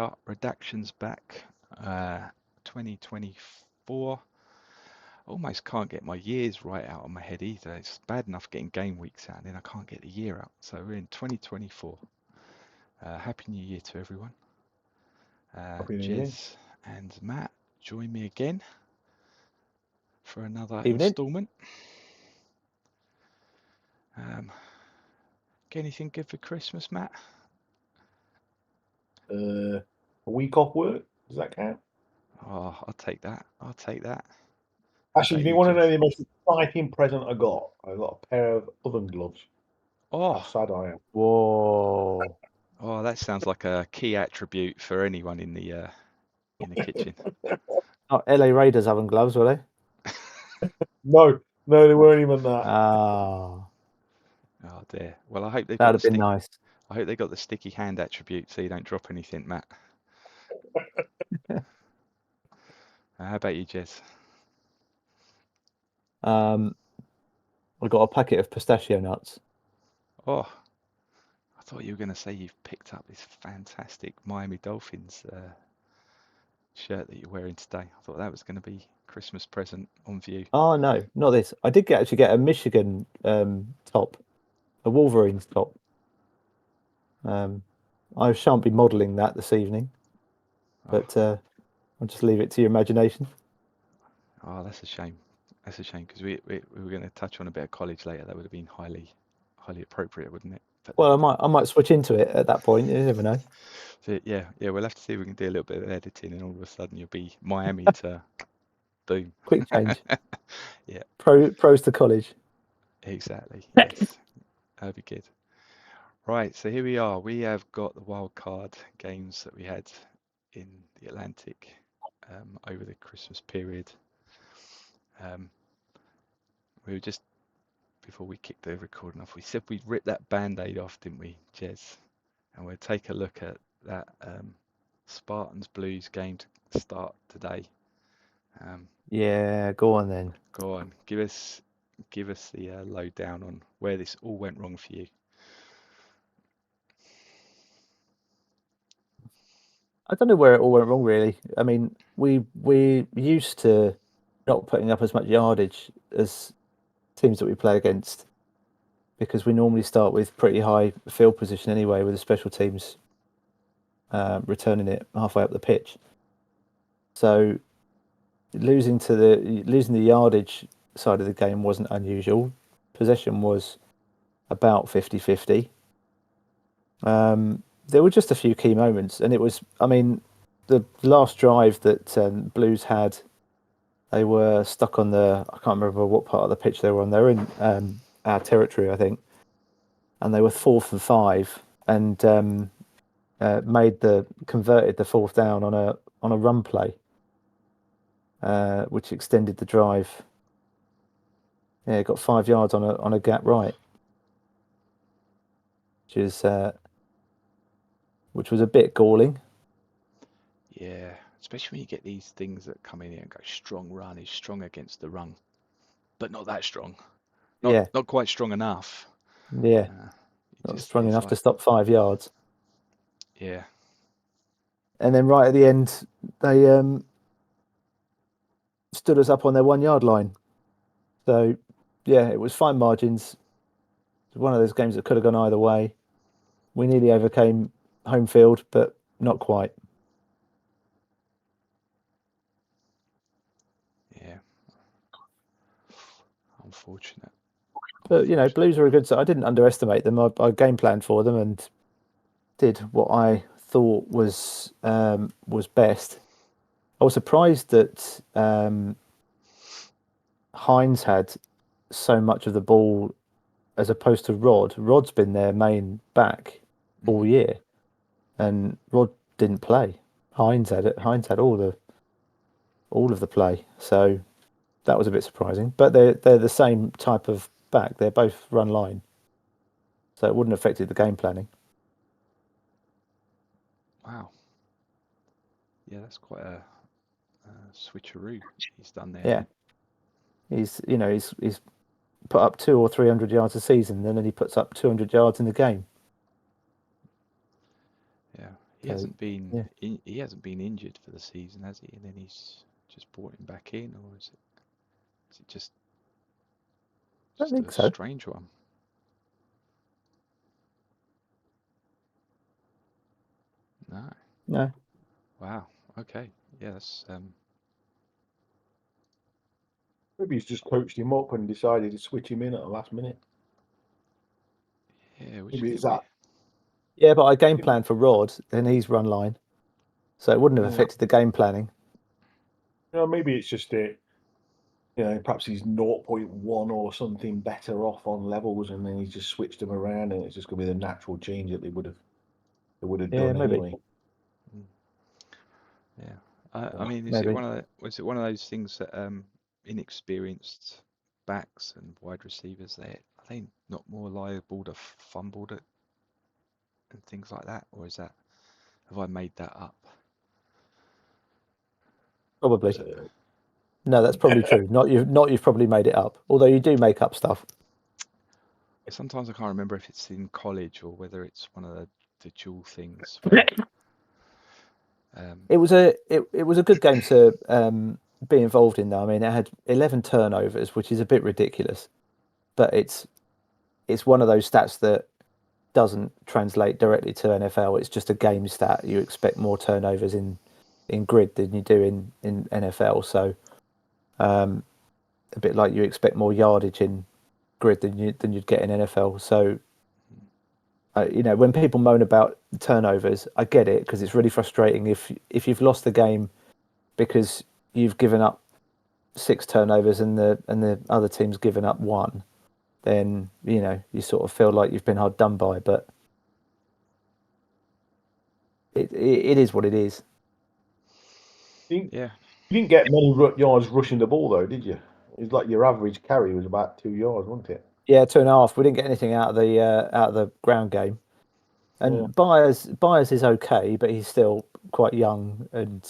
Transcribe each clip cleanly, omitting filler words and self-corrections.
are. Redaction's back. 2024. Almost can't get my years right out of my head either. It's bad enough getting game weeks out, and then I can't get the year out. So we're in 2024. Happy New Year to everyone. Happy New Year. Jez and Matt, join me again for another Evening. instalment. Get anything good for Christmas, Matt? A week off work, does that count? Oh, I'll take that. I'll take that. Actually, about do you you, want to know Jez? the most exciting present I got? I got a pair of oven gloves. How Oh, sad I am. Whoa. oh, that sounds like a key attribute for anyone in the kitchen. Oh, LA Raiders oven gloves, were they? No, they weren't even that. Ah, Oh dear. Well, I hope they've that got would the have been nice. I hope they got the sticky hand attribute so you don't drop anything, Matt. How about you, Jez? I got a packet of pistachio nuts. Oh, I thought you were going to say you've picked up this fantastic Miami Dolphins shirt that you're wearing today. I thought that was going to be Christmas present on view. Oh no, not this. I did actually get a Michigan top, a Wolverines top. I shan't be modelling that this evening, but I'll just leave it to your imagination. Oh, that's a shame. That's a shame because we were going to touch on a bit of college later. That would have been highly appropriate, wouldn't it? But Well, I might switch into it at that point. You never know. so, yeah, we'll have to see if we can do a little bit of editing, and all of a sudden you'll be Miami to boom. Quick change. Yeah. Pros to college. Exactly. Yes. That'd be good. Right, so here we are. We have got the wildcard games that we had in the Atlantic over the Christmas period. We were just, before we kicked the recording off, we said we'd rip that band-aid off, didn't we, Jez? And we'll take a look at that Spartans Blues game to start today. Yeah, go on then. Go on, give us the lowdown on where this all went wrong for you. I don't know where it all went wrong, really. I mean, we used to not putting up as much yardage as teams that we play against because we normally start with pretty high field position anyway, with the special teams returning it halfway up the pitch. So losing the yardage side of the game wasn't unusual. Possession was about 50-50. There were just a few key moments, and it was, I mean, the last drive that Blues had, they were stuck on I can't remember what part of the pitch they were on. They were in our territory, I think, and they were 4th and 5, and converted the 4th down on a run play, which extended the drive. Yeah, got 5 yards on a gap right, which was a bit galling. Yeah, especially when you get these things that come in here and go strong run, is strong against the run, but not that strong. Not quite strong enough. Yeah, not strong enough to stop 5 yards. Yeah. And then right at the end, they stood us up on their 1 yard line. So, yeah, it was fine margins. It was one of those games that could have gone either way. We nearly overcame home field, but not quite. Yeah. Unfortunate. But, you know, Blues are a good side. I didn't underestimate them. I game planned for them and did what I thought was best. I was surprised that Hines had so much of the ball as opposed to Rod. Rod's been their main back all year, and Rod didn't play. Hines had it. Hines had all of the play, so that was a bit surprising. But they're the same type of back. They're both run line, so it wouldn't have affected the game planning. Wow. Yeah, that's quite a switcheroo he's done there. Yeah, he's put up 200 or 300 yards a season, and then he puts up 200 yards in the game. Yeah, He hasn't been yeah. he hasn't been injured for the season, has he? And then he's just brought him back in, or is it just I don't think a so. strange one? No. No. Wow. Okay. Yeah, that's Maybe he's just coached him up and decided to switch him in at the last minute. yeah, which Maybe could it's be. that. Yeah, but I game plan for Rod, and he's run line, so it wouldn't have affected the game planning. Maybe it's just a. Perhaps he's 0.1 or something better off on levels, and then he's just switched them around, and it's just going to be the natural change that they would have Yeah, done maybe. anyway. Yeah, I mean, Maybe. was it one of those things that inexperienced backs and wide receivers are they not more liable to fumble it and things like that, or have I made that up? Probably. No, that's probably true. Not you've probably made it up. Although you do make up stuff. Sometimes I can't remember if it's in college or whether it's one of the dual things. It was a good game to be involved in, though. I mean, it had 11 turnovers, which is a bit ridiculous, but it's one of those stats that doesn't translate directly to NFL. It's just a game stat. You expect more turnovers in grid than you do in NFL. So a bit like you expect more yardage in grid than you'd get in NFL. So when people moan about turnovers, I get it, because it's really frustrating if you've lost the game because you've given up 6 turnovers and the other team's given up 1. Then you sort of feel like you've been hard done by. But it is what it is. Yeah. You didn't get many yards rushing the ball, though, did you? It was like your average carry was about 2 yards, wasn't it? Yeah, 2.5. We didn't get anything out of the ground game. And Byers is okay, but he's still quite young, and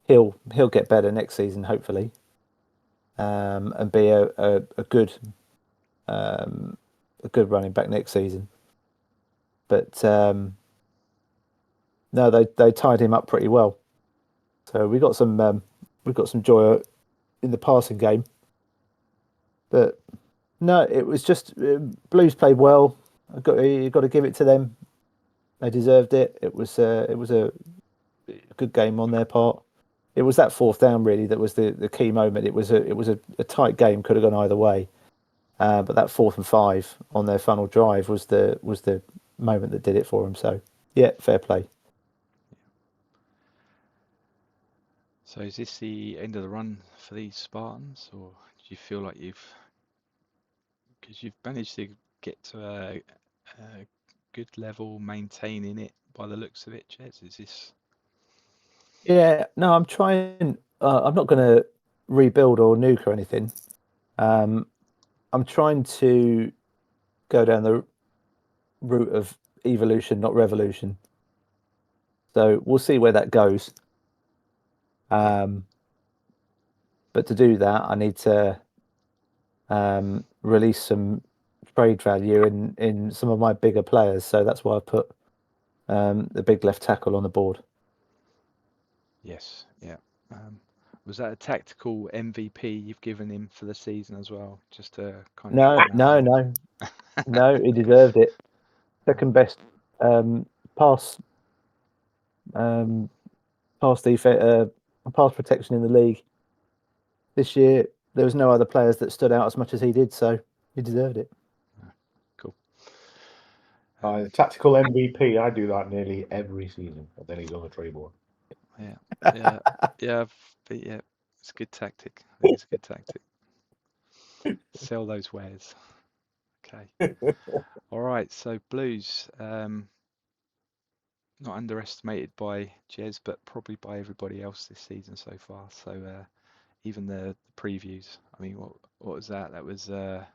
he'll get better next season, hopefully, and be a good running back next season. But no, they tied him up pretty well. So we got some joy in the passing game. But no, it was just Blues played well. You got to give it to them. They deserved it. It was a good game on their part. It was that 4th down really that was the key moment. It was a tight game, could have gone either way, but that 4th and 5 on their final drive was the moment that did it for them. So yeah, fair play. So is this the end of the run for these Spartans, or do you feel like because you've managed to get to a good level, maintaining it by the looks of it, Jez? Is this? Yeah, no, I'm trying. I'm not going to rebuild or nuke or anything. I'm trying to go down the route of evolution, not revolution. So we'll see where that goes. But to do that, I need to release some trade value in some of my bigger players. So that's why I put the big left tackle on the board. Yes, yeah. Was that a tactical MVP you've given him for the season as well? Just to kind of No, he deserved it. Second best pass defense, pass protection in the league this year. There was no other players that stood out as much as he did, so he deserved it. Cool. Tactical MVP, I do that nearly every season, and then he's on the trade board. Yeah, it's a good tactic. I think it's a good tactic. Sell those wares. Okay. All right. So Blues, not underestimated by Jez, but probably by everybody else this season so far. So even the previews. I mean, what was that? That was I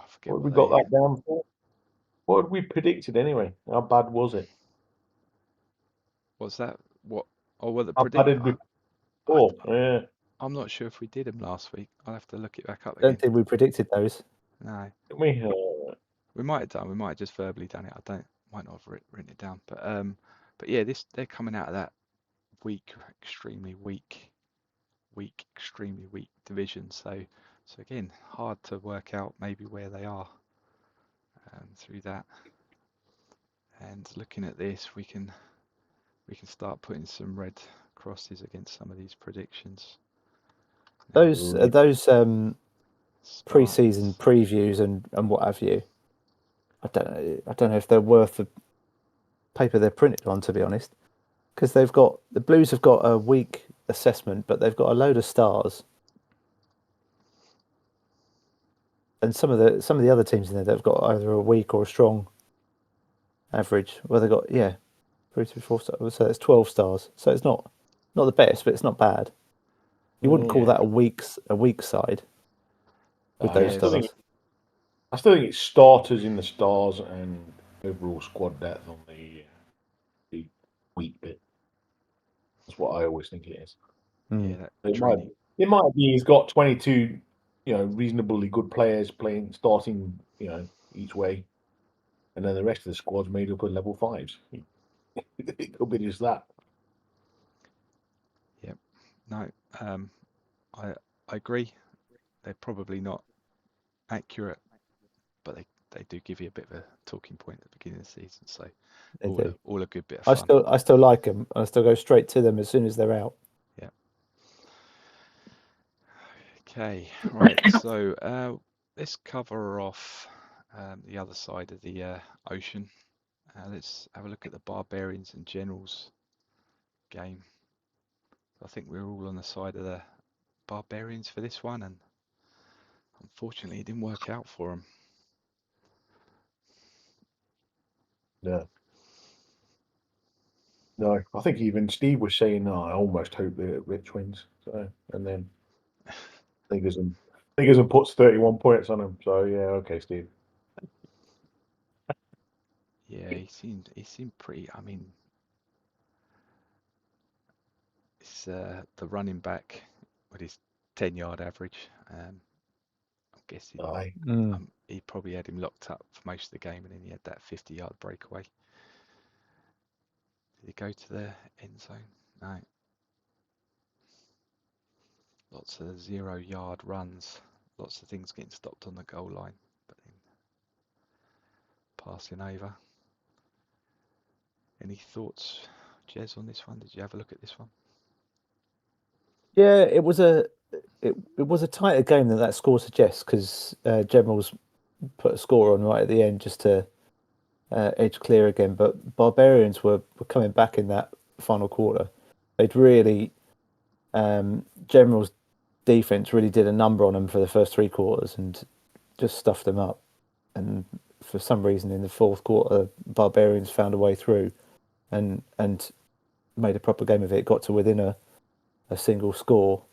forget What have we got that down for? What had we predicted anyway? How bad was it? What's that? What? Oh, well, the How bad did we? Yeah. I'm not sure if we did them last week. I'll have to look it back up I don't again. think we predicted those. No. We We might have done. We might have just verbally done it. Might not have written it down. But yeah, they're coming out of that extremely weak division. So again, hard to work out maybe where they are through that. And looking at this, we can start putting some red crosses against some of these predictions. Those pre-season Spartans. previews and what have you. I don't know if they're worth the paper they're printed on, to be honest, because the Blues have got a weak assessment, but they've got a load of stars, and some of the other teams in there they've got either a weak or a strong average. Well, they've got 3, 3, 4 stars, so it's 12 stars. So it's not the best, but it's not bad. You wouldn't call Yeah. that a weak side with those stars. I still think it's starters in the stars and overall squad depth on the weak bit. That's what I always think it is. Yeah, that It training. might be he's got 22, reasonably good players starting, each way, and then the rest of the squad's made up of level 5s. It could be just that. Yep. No, I agree. They're probably not accurate, but they do give you a bit of a talking point at the beginning of the season. So all a good bit of fun. I still like them. I still go straight to them as soon as they're out. Yeah. Okay. Right. So let's cover off the other side of the ocean. Let's have a look at the Barbarians and Generals game. I think we're all on the side of the Barbarians for this one, and unfortunately, it didn't work out for them. Yeah. No, I think even Steve was saying, "No, I almost hope that Rich wins." So, and then figures and puts 31 points on him. So yeah, okay, Steve. Yeah, he seemed pretty. I mean, it's the running back with his 10-yard average. I'm guessing he probably had him locked up for most of the game, and then he had that 50-yard breakaway. Did he go to the end zone? No. Lots of 0-yard runs. Lots of things getting stopped on the goal line, but then passing over. Any thoughts, Jez, on this one? Did you have a look at this one? Yeah, it was a tighter game than that score suggests, because Generals put a score on right at the end just to edge clear again. But Barbarians were coming back in that final quarter. They'd really Generals defense really did a number on them for the first 3 quarters and just stuffed them up. And for some reason, in the fourth quarter, Barbarians found a way through and made a proper game of it. Got to within a single score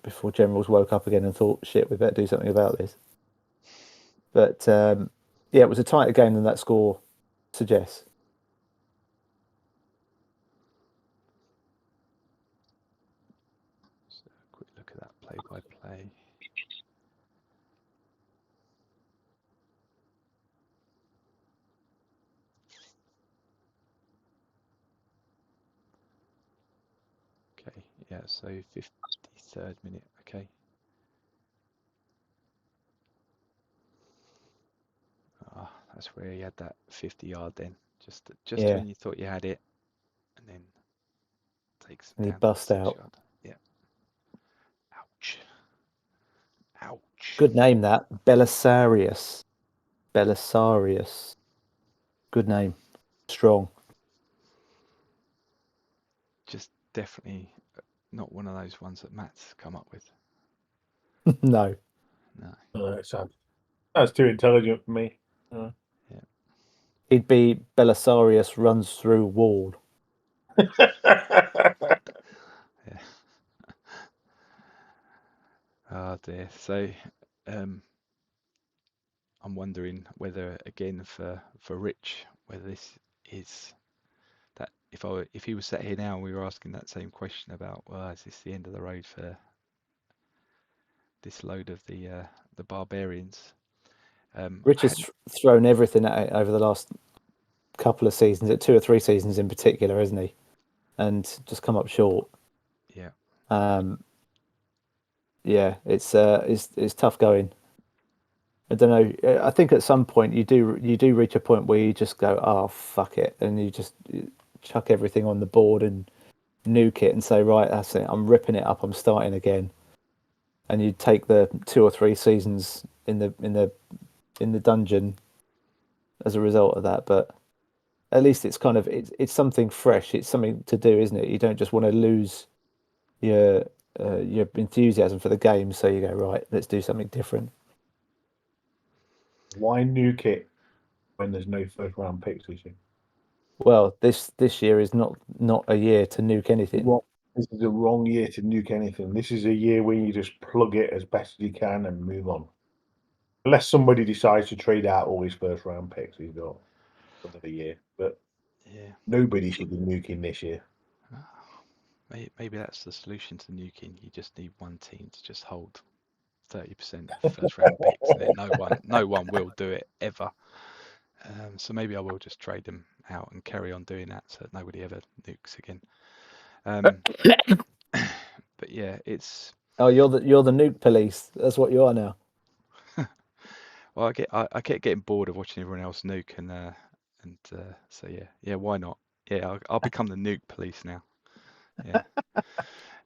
before Generals woke up again and thought, "Shit, we better do something about this." But it was a tighter game than that score suggests. So a quick look at that play-by-play. Okay, yeah, so 53rd minute, okay. That's where he had that 50-yard then. Just when you thought you had it, and then takes him And he down bust to the out. 6-yard. Yeah. Ouch. Good name, that. Belisarius. Good name. Strong. Just definitely not one of those ones that Matt's come up with. No. That's too intelligent for me. Yeah. He'd be Belisarius runs through wall. Yeah. Oh dear. So I'm wondering whether, again, for Rich, whether this is that if he was sat here now and we were asking that same question about, well, is this the end of the road for this load of the Barbarians? Rich has thrown everything at it over the last couple of seasons, 2 or 3 seasons in particular, isn't he? And just come up short. Yeah. Yeah, it's tough going. I don't know. I think at some point you do reach a point where you just go, oh fuck it, and you just chuck everything on the board and nuke it and say, right, that's it. I'm ripping it up. I'm starting again. And you take the 2 or 3 seasons in the dungeon as a result of that. But at least it's kind of it's something fresh. It's something to do, isn't it? You don't just want to lose your enthusiasm for the game. So you go, right, let's do something different. Why nuke it when there's no first round picks this year? Well, this year is not a year to nuke anything. This is the wrong year to nuke anything. This is a year where you just plug it as best as you can and move on. Unless somebody decides to trade out all his first round picks he's got for another year. But Yeah. nobody should be nuking this year. Maybe that's the solution to nuking. You just need one team to just hold 30% of first round picks, and then no one will do it ever. So maybe I will just trade them out and carry on doing that, so that nobody ever nukes again. But yeah, it's. Oh, you're the nuke police. That's what you are now. Well, I kept getting bored of watching everyone else nuke, and so yeah, why not? Yeah, I'll become the nuke police now. Yeah.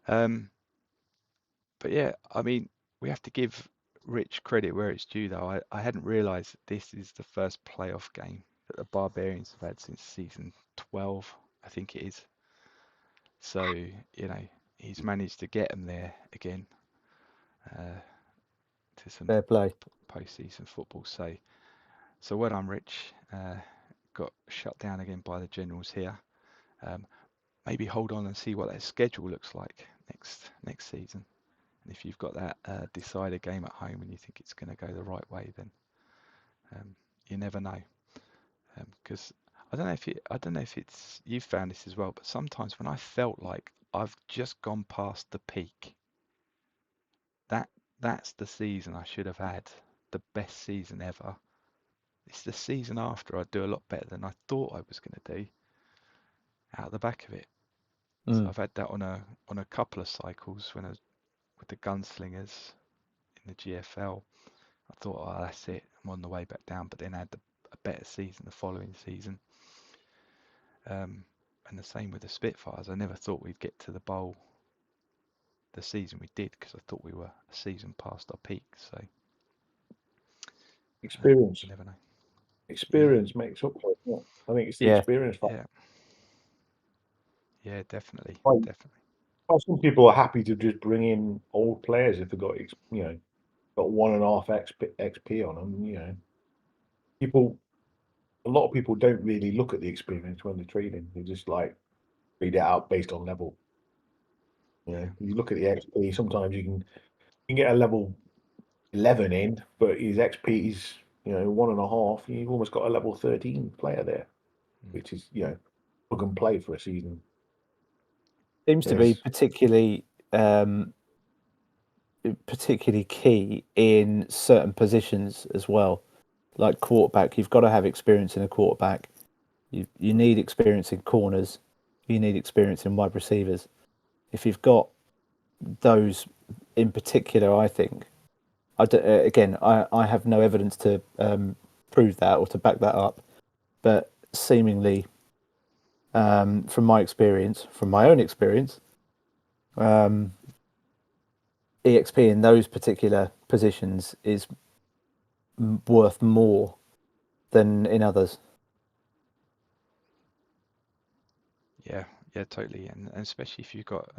But yeah, I mean, we have to give Rich credit where it's due, though. I hadn't realised that this is the first playoff game that the Barbarians have had since season 12, I think it is. So, he's managed to get them there again to some Fair play. post-season football. So well done, Rich. Got shut down again by the Generals here. Maybe hold on and see what their schedule looks like next season. And if you've got that decider game at home and you think it's going to go the right way, then you never know. Because I don't know if it's you've found this as well, but sometimes when I felt like I've just gone past the peak, that's the season I should have had, the best season ever. It's the season after I do a lot better than I thought I was going to do out the back of it. So I've had that on a couple of cycles when I was with the Gunslingers in the GFL. I thought, oh, that's it, I'm on the way back down, but then I had a better season the following season. And the same with the Spitfires. I never thought we'd get to the bowl the season we did, because I thought we were a season past our peak. So experience, you never know. Experience makes up for it. I think it's the experience factor. Yeah, definitely. Some people are happy to just bring in old players if they've got got 1.5 XP on them. A lot of people don't really look at the experience when they're trading. They just read it out based on level. You look at the XP. Sometimes you can get a level 11 in, but his XP is 1.5. You've almost got a level 13 player there, which is plug and play for a season. Seems to be particularly key in certain positions as well. Like quarterback, you've got to have experience in a quarterback. You need experience in corners. You need experience in wide receivers. If you've got those in particular, I think. I have no evidence to prove that or to back that up, but seemingly, from my own experience, EXP in those particular positions is worth more than in others. Yeah, totally, and especially if you've got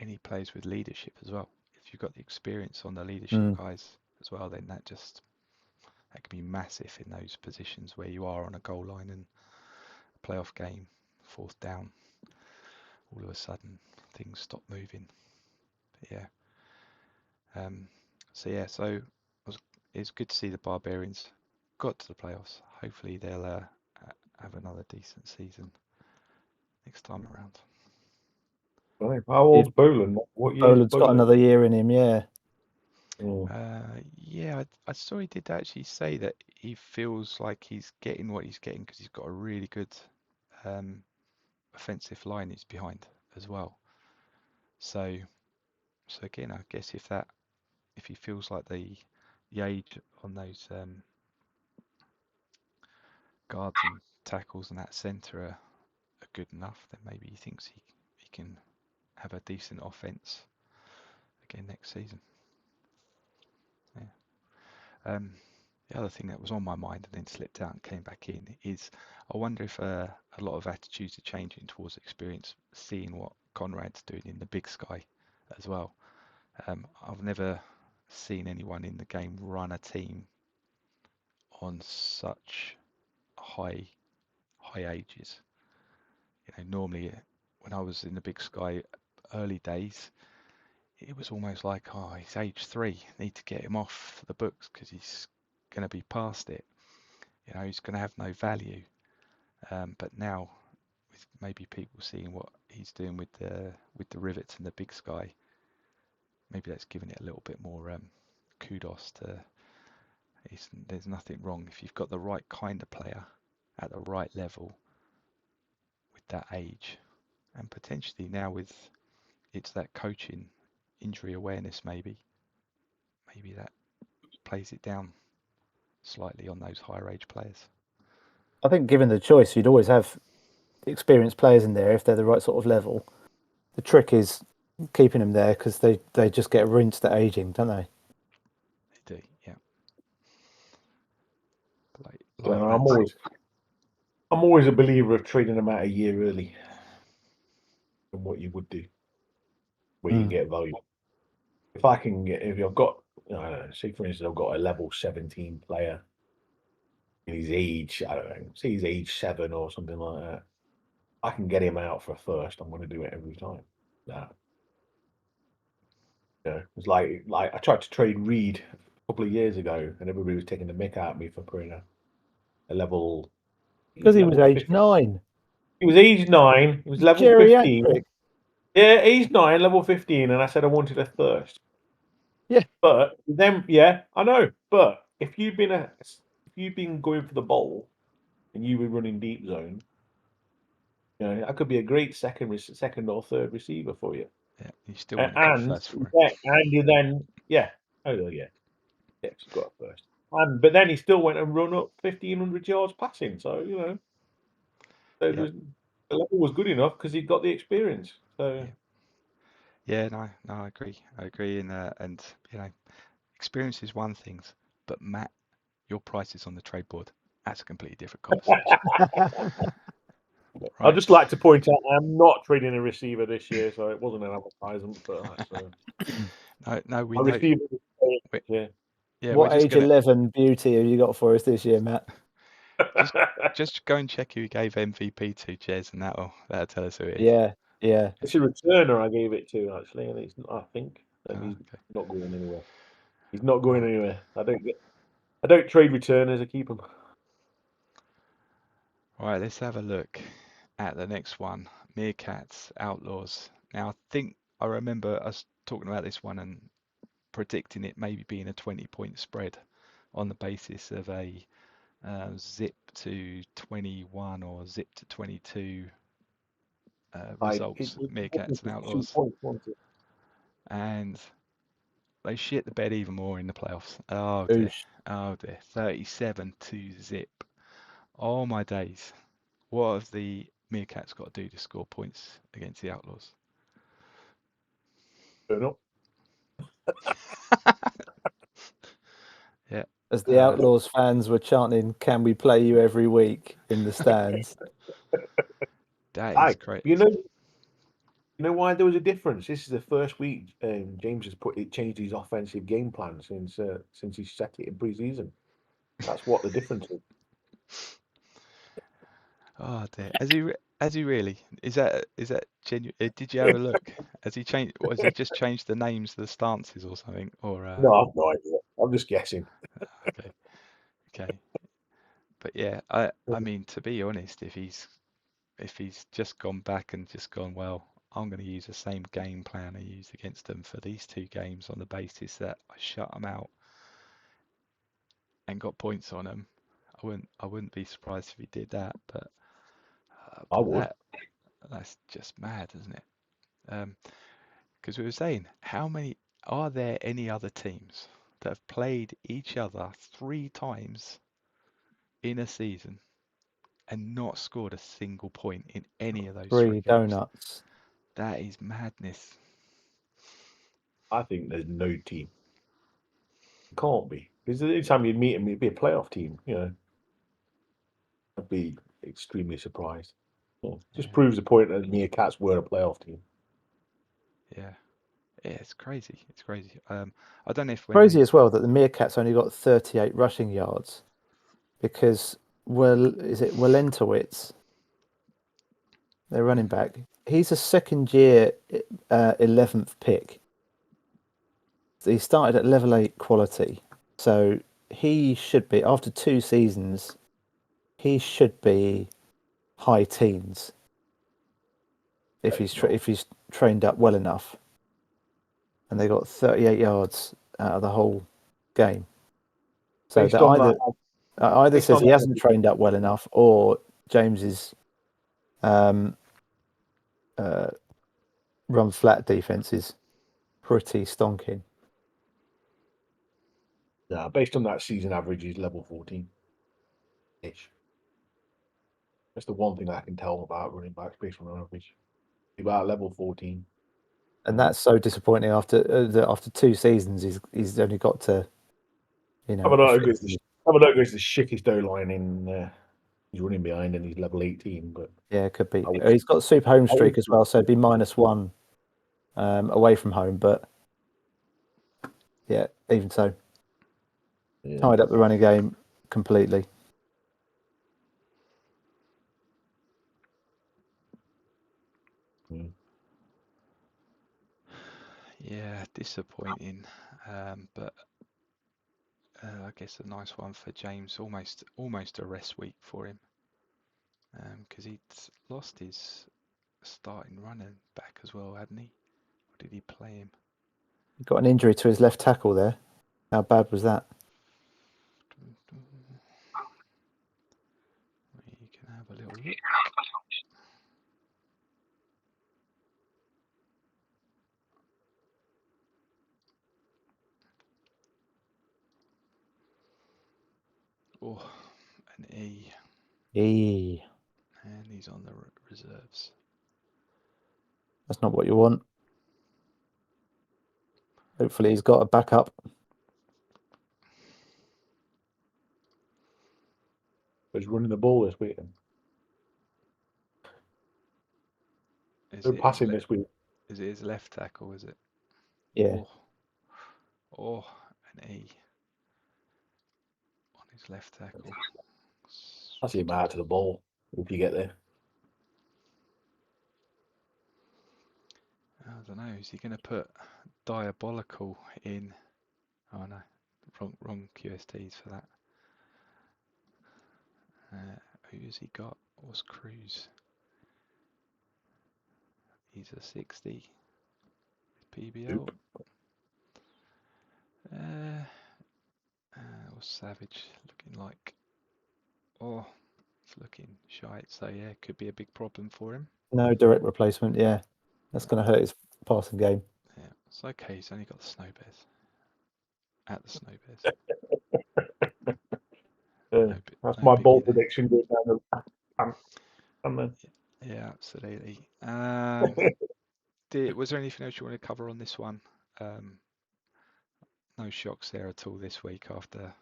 any players with leadership as well. If you've got the experience on the leadership guys as well, then that can be massive in those positions where you are on a goal line and a playoff game, 4th down. All of a sudden, things stop moving. But yeah. So it's good to see the Barbarians got to the playoffs. Hopefully they'll have another decent season next time around. How old's Boland? What year? Boland's got another year in him, yeah. Yeah, I saw he did actually say that he feels like he's getting what he's getting because he's got a really good offensive line he's behind as well. So again, I guess if he feels like the age on those guards and tackles and that centre are good enough, then maybe he thinks he can have a decent offense again next season. Yeah. The other thing that was on my mind and then slipped out and came back in is I wonder if a lot of attitudes are changing towards experience, seeing what Conrad's doing in the Big Sky as well. I've never seen anyone in the game run a team on such high ages. Normally when I was in the Big Sky early days, it was almost like, oh, he's age 3, need to get him off the books because he's going to be past it. He's going to have no value. But now, with maybe people seeing what he's doing with the rivets and the Big Sky, maybe that's giving it a little bit more kudos to. There's nothing wrong if you've got the right kind of player at the right level with that age, and potentially now with it's that coaching, injury awareness maybe that plays it down slightly on those higher age players. I think given the choice, you'd always have experienced players in there if they're the right sort of level. The trick is keeping them there because they just get rinsed at aging, don't they? They do, yeah. I'm always a believer of trading them out a year early than what you would do, where you get value. If I've got, I don't know, say for instance, I've got a level 17 player, and his age, I don't know, say he's age 7 or something like that, I can get him out for a first. I'm going to do it every time. It's like I tried to trade Reed a couple of years ago, and everybody was taking the mick out of me for putting a level. Because he was age 50. 9. He was age 9. He was level 15. Yeah, age 9, level 15, and I said I wanted a first. Yeah. But then, yeah, I know. But if you've been going for the bowl, and you were running deep zone, that could be a great second or third receiver for you. Yeah, you still want to go first for him. And you then, yeah, yeah, you got it first. But then he still went and run up 1,500 yards passing. So the level was good enough because he got the experience. So yeah, no, I agree. And experience is one thing, but Matt, your price is on the trade board. That's a completely different conversation. I'd just like to point out I'm not trading a receiver this year, so it wasn't an advertisement for that. No, we know. Yeah. What age 11 beauty have you got for us this year, Matt? just go and check who he gave MVP to, Jez, and that'll tell us who it is. Yeah. It's a returner I gave it to actually, and he's not going anywhere. He's not going anywhere. I don't trade returners. I keep them. All right, let's have a look at the next one. Meerkats, Outlaws. Now, I remember us talking about this one and predicting it maybe being a 20-point spread on the basis of a zip to 21 or zip to 22 results. Meerkats and Outlaws. And they shit the bed even more in the playoffs. Oh dear. 37-0. Oh my days. What have the Meerkats got to do to score points against the Outlaws? Turn up. Yeah. As the Outlaws fans were chanting, "Can we play you every week?" in the stands. That is great. You know why there was a difference? This is the first week James has changed his offensive game plan since he set it in pre-season. That's what the difference is. Oh dear. Has he really? Is that genuine? Did you have a look? Has he changed? Or has he just changed the names of the stances or something? Or No, I've no idea. I'm just guessing. Okay. But yeah, I mean, to be honest, if he's just gone back and just gone, well, I'm going to use the same game plan I used against them for these 2 games on the basis that I shut them out and got points on them. I wouldn't be surprised if he did that, but I would. that's just mad, isn't it? Because we were saying, are there any other teams that have played each other 3 times in a season and not scored a single point in any of those 3 3 games? donuts. That is madness. I think there's no team. It can't be. Because every time you meet them, it'd be a playoff team, you know. I'd be extremely surprised. Just Yeah. proves the point that the Meerkats were a playoff team. Yeah, it's crazy. It's crazy. I don't know if Crazy as well that the Meerkats only got 38 rushing yards because is it Walentowicz, their running back? He's a second-year 11th pick. He started at level 8 quality, so he should be, after 2 seasons, he should be high teens if he's trained up well enough. And they got 38 yards out of the whole game. So Based that on either based says on he that- hasn't trained up well enough, or James's run flat defense is pretty stonking. based on that season average, he's level 14-ish. That's the one thing I can tell about running backs based on an average. About level 14. And that's so disappointing after 2 seasons he's only got to, you know. Hamadoko is the shittest O-line in he's running behind and he's level 18, but Yeah, it could be. He's got super home streak as well, so it'd be -1 away from home, but yeah, even so. yeah. Tied up the running game completely. Yeah, disappointing. But I guess a nice one for James. Almost a rest week for him. Because he'd lost his starting running back as well, hadn't he? Or did he play him? He got an injury to his left tackle there. How bad was that? You can have a little look. Oh, an E. E. And he's on the reserves. That's not what you want. Hopefully he's got a backup. He's running the ball this week. They're passing this week. Is it his left tackle, is it? Yeah. Oh, an E. On his left tackle. I see him out to the ball if you get there. I don't know. Is he going to put Diabolical in? Oh no, wrong QSTs for that. Who has he got? What's Cruz? He's a 60. PBL. What's Savage looking like? Oh, it's looking shite. So yeah, could be a big problem for him. No direct replacement. Yeah, that's going to hurt his passing game. Yeah, it's okay. He's only got the Snow Bears. At the Snow Bears. That's my bold prediction. Yeah, absolutely. Was there anything else you want to cover on this one? No shocks there at all this week after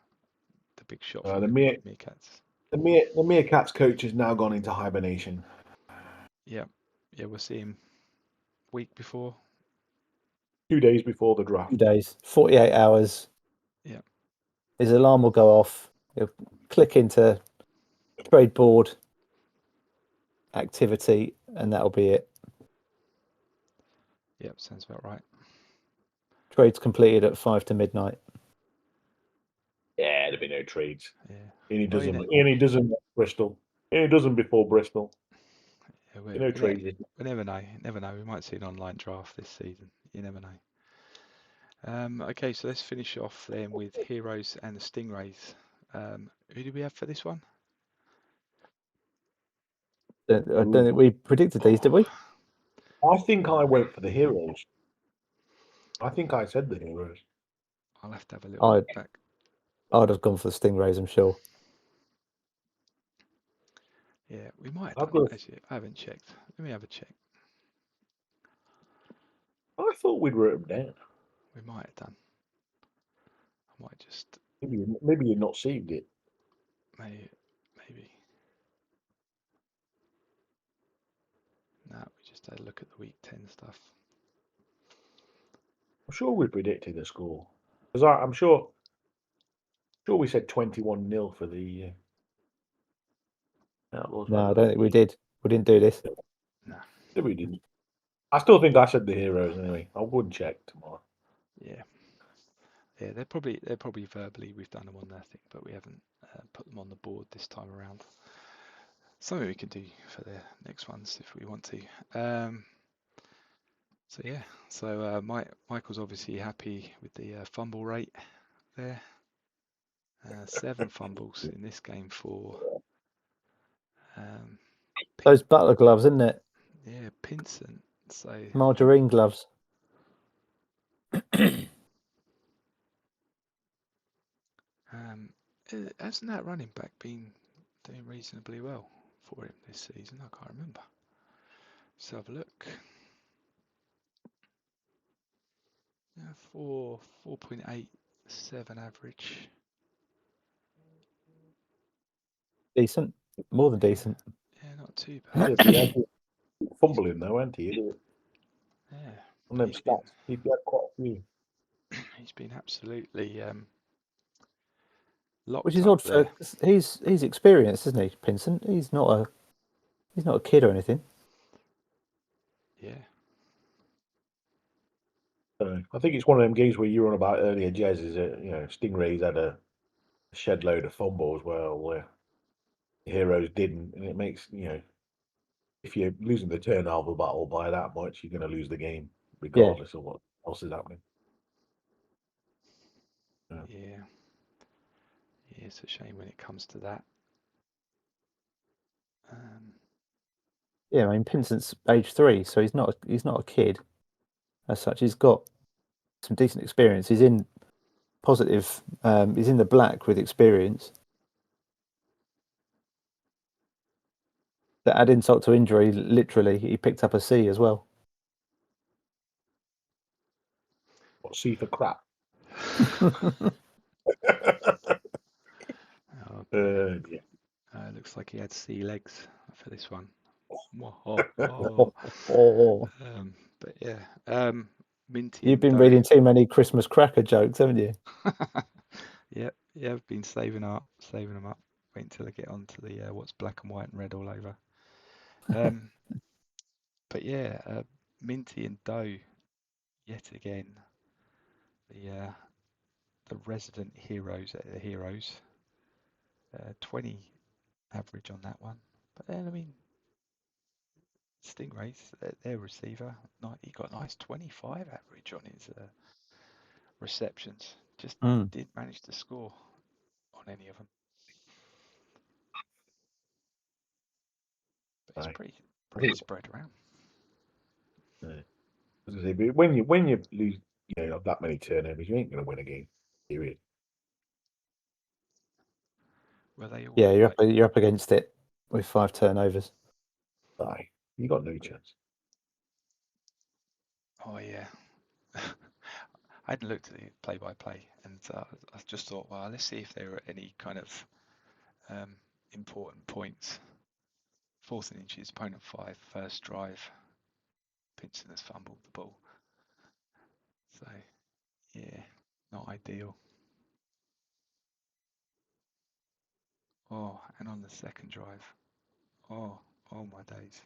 the big shot from the Meerkats. The Meerkats coach has now gone into hibernation. Yeah, we'll see him week before. 2 days before the draft. 2 days, 48 hours. Yeah. His alarm will go off. He'll click into trade board activity, and that'll be it. Yep, sounds about right. Trades completed at 5 to midnight. Yeah, there'll be no trades. Yeah. And he doesn't. And he doesn't Bristol. And he doesn't before Bristol. You know, Tracy. we never know. Never know. We might see an online draft this season. You never know. Okay, so let's finish off then with Heroes and the Stingrays. Who do we have for this one? I don't think we predicted these, did we? I think I went for the Heroes. I think I said the Heroes. I'll have to have a little look back. I'd have gone for the Stingrays, I'm sure. Yeah, we might I've have done. got- Actually, I haven't checked. Let me have a check. I thought we'd wrote them down. We might have done. I might just Maybe you've not saved it. maybe. No, we just had a look at the week 10 stuff. I'm sure we predicted the score because I'm sure we said 21-0 for the Outlaws. No, I don't think we did. We didn't do this. No. No, we didn't. I still think I said the Heroes anyway. I would check tomorrow. Yeah. Yeah, they're probably verbally we've done them on that thing, but we haven't put them on the board this time around. Something we can do for the next ones if we want to. So yeah, so Michael's obviously happy with the fumble rate there. 7 fumbles in this game for Those butler gloves, isn't it? yeah, Pinson. So Margarine gloves. hasn't that running back been doing reasonably well for him this season? I can't remember. Let's have a look. 4.87 average. Decent. More than decent. Yeah, not too bad. He had fumbling though, hasn't he? Yeah. On them stats, he'd got quite a few. He's been absolutely locked Which is up odd there. for he's experienced, isn't he, Pinson? He's not a kid or anything. Yeah. I think it's one of them games where you were on about earlier, Jez, is that, you know, Stingrays had a shed load of fumbles, where the Heroes didn't, and it makes, you know, if you're losing the turnover battle by that much, you're going to lose the game regardless of what else is happening. Yeah. Yeah, it's a shame when it comes to that. Yeah, I mean Pinson's age 3, so he's not a kid as such. He's got some decent experience. He's in positive. He's in the black with experience. To add insult to injury, literally, he picked up a C as well. What, C for crap? Yeah. Looks like he had C legs for this one. But yeah, Minty. You've been reading too many Christmas cracker jokes, haven't you? Yeah, I've been saving them up. Wait until I get onto the what's black and white and red all over. But yeah, Minty and Doe, yet again, the resident heroes at the Heroes. 20 average on that one. But then, I mean, Stingrays, their receiver, he got a nice 25 average on his receptions. Just didn't manage to score on any of them. But it's pretty spread around. When you lose, you know, that many turnovers, you ain't going to win a game. Period. Were they all Yeah, you're up against it with 5 turnovers. Aye, you got no chance. Oh yeah. I hadn't looked at the play-by-play, and I just thought, well, let's see if there were any kind of important points. 4th and inches, opponent 5, first drive. Pinson has fumbled the ball. So, yeah, not ideal. Oh, and on the second drive. Oh my days.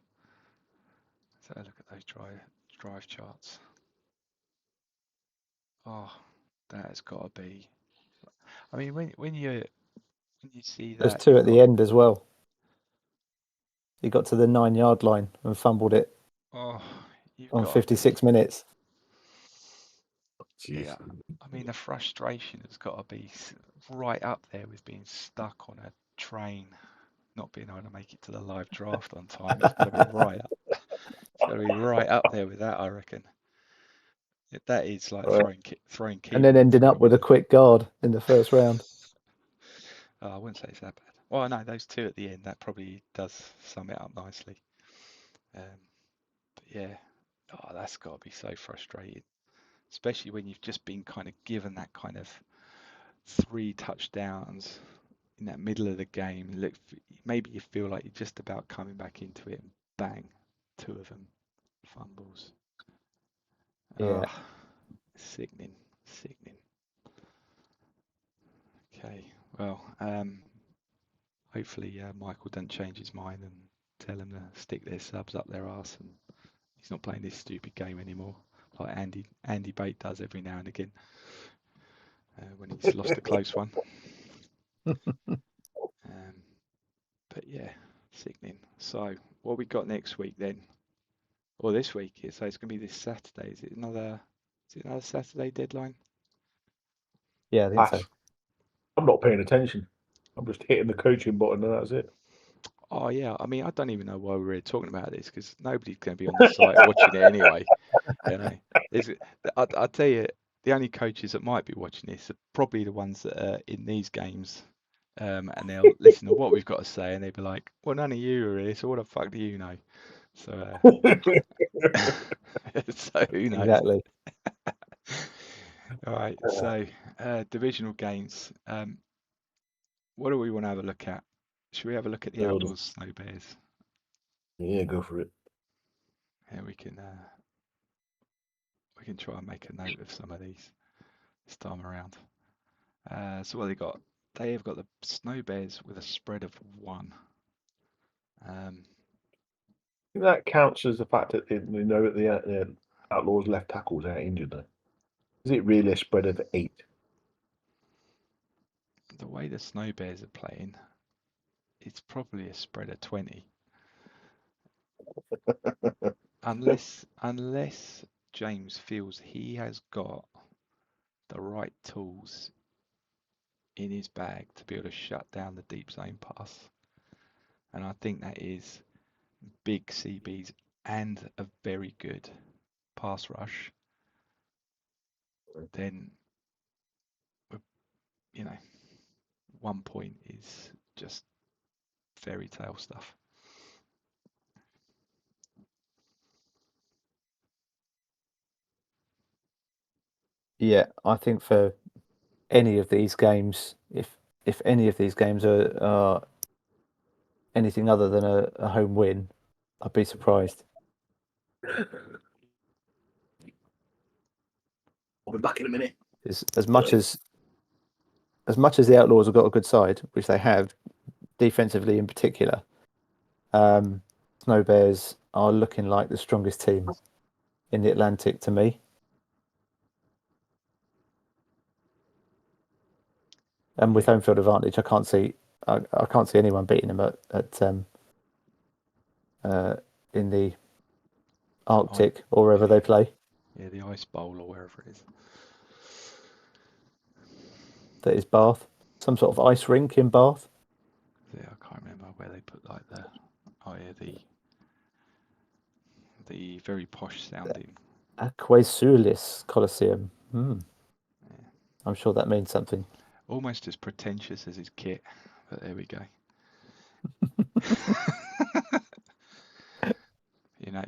So look at those drive charts. Oh, that has got to be. I mean, when you see that, There's 2 at the end as well. He got to the 9-yard line and fumbled it Oh, you've on got 56 minutes. Jeez. Yeah, I mean the frustration has got to be right up there with being stuck on a train, not being able to make it to the live draft on time. It's got to be right up. It's got to be right up there with that, I reckon. That is like Right. throwing And then keyboard ending through up with a quick guard in the first round. Oh, I wouldn't say it's that bad. Well, no, those two at the end, that probably does sum it up nicely. But yeah, oh, that's got to be so frustrating, especially when you've just been kind of given that kind of 3 touchdowns in that middle of the game. Look, maybe you feel like you're just about coming back into it, and bang, 2 of them fumbles. Yeah. Oh, sickening. Okay, well, hopefully Michael doesn't change his mind and tell him to stick their subs up their arse and he's not playing this stupid game anymore, like Andy Bate does every now and again when he's lost a close one. But yeah, sickening. So what we got next week then? Or this week? So it's going to be this Saturday. Is it another Saturday deadline? Yeah, I think so. I'm not paying attention. I'm just hitting the coaching button and that's it. Oh yeah, I mean I don't even know why we're talking about this because nobody's going to be on the site watching it anyway. You know, I'll tell you, the only coaches that might be watching this are probably the ones that are in these games, and they'll listen to what we've got to say, and they'll be like, "Well, none of you are here, so what the fuck do you know?" So, so who knows? Exactly. All right, so divisional games. What do we want to have a look at? Should we have a look at the Outlaws Snow Bears? Yeah, go for it. Yeah, we can try and make a note of some of these this time around. So what they got? They have got the Snow Bears with a spread of 1. I think that counts as the fact that they know that the Outlaws left tackles out injured though. Is it really a spread of 8? The way the Snow Bears are playing, it's probably a spread of 20. Unless James feels he has got the right tools in his bag to be able to shut down the deep zone pass. And I think that is big CBs and a very good pass rush. Then, you know, 1 point is just fairy tale stuff. Yeah, I think for any of these games, if any of these games are anything other than a home win, I'd be surprised. I'll be back in a minute. As much as the Outlaws have got a good side, which they have, defensively in particular, Snow Bears are looking like the strongest team in the Atlantic to me. And with home field advantage, I can't see anyone beating them in the Arctic or wherever they play. Yeah, the Ice Bowl or wherever it is. That is Bath. Some sort of ice rink in Bath. Yeah, I can't remember where they put like the very posh sounding Aquasulis Coliseum. Yeah. I'm sure that means something. Almost as pretentious as his kit, but there we go.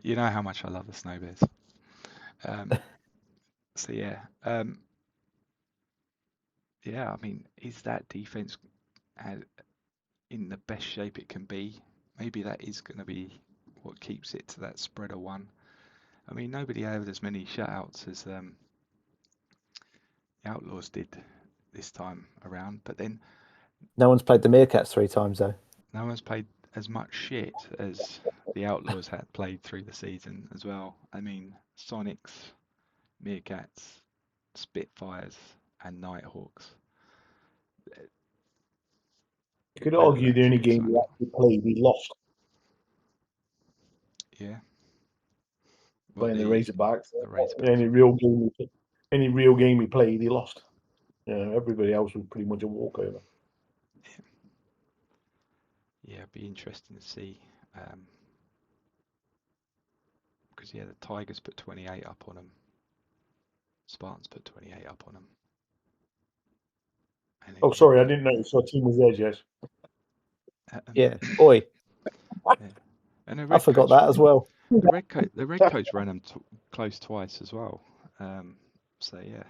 You know how much I love the Snow Bears. So yeah, I mean, is that defense in the best shape it can be? Maybe that is going to be what keeps it to that spread of 1. I mean, nobody had as many shutouts as the Outlaws did this time around, but then no one's played the Meerkats 3 times though. No one's played as much shit as the Outlaws had played through the season as well. I mean, Sonics, Meerkats, Spitfires, and Nighthawks. You could argue the only That's a good game sign. we actually played, we lost. Yeah. Playing the Razorbacks. The Razorbacks. Any real game he played, he lost. Everybody else was pretty much a walkover. Yeah, it'd be interesting to see. Because the Tigers put 28 up on them. Spartans put 28 up on them. Oh, sorry, I didn't notice your team was there, Jez. Yeah, boy. Yeah. And I forgot that as well. The red coach ran them close twice as well. So yeah,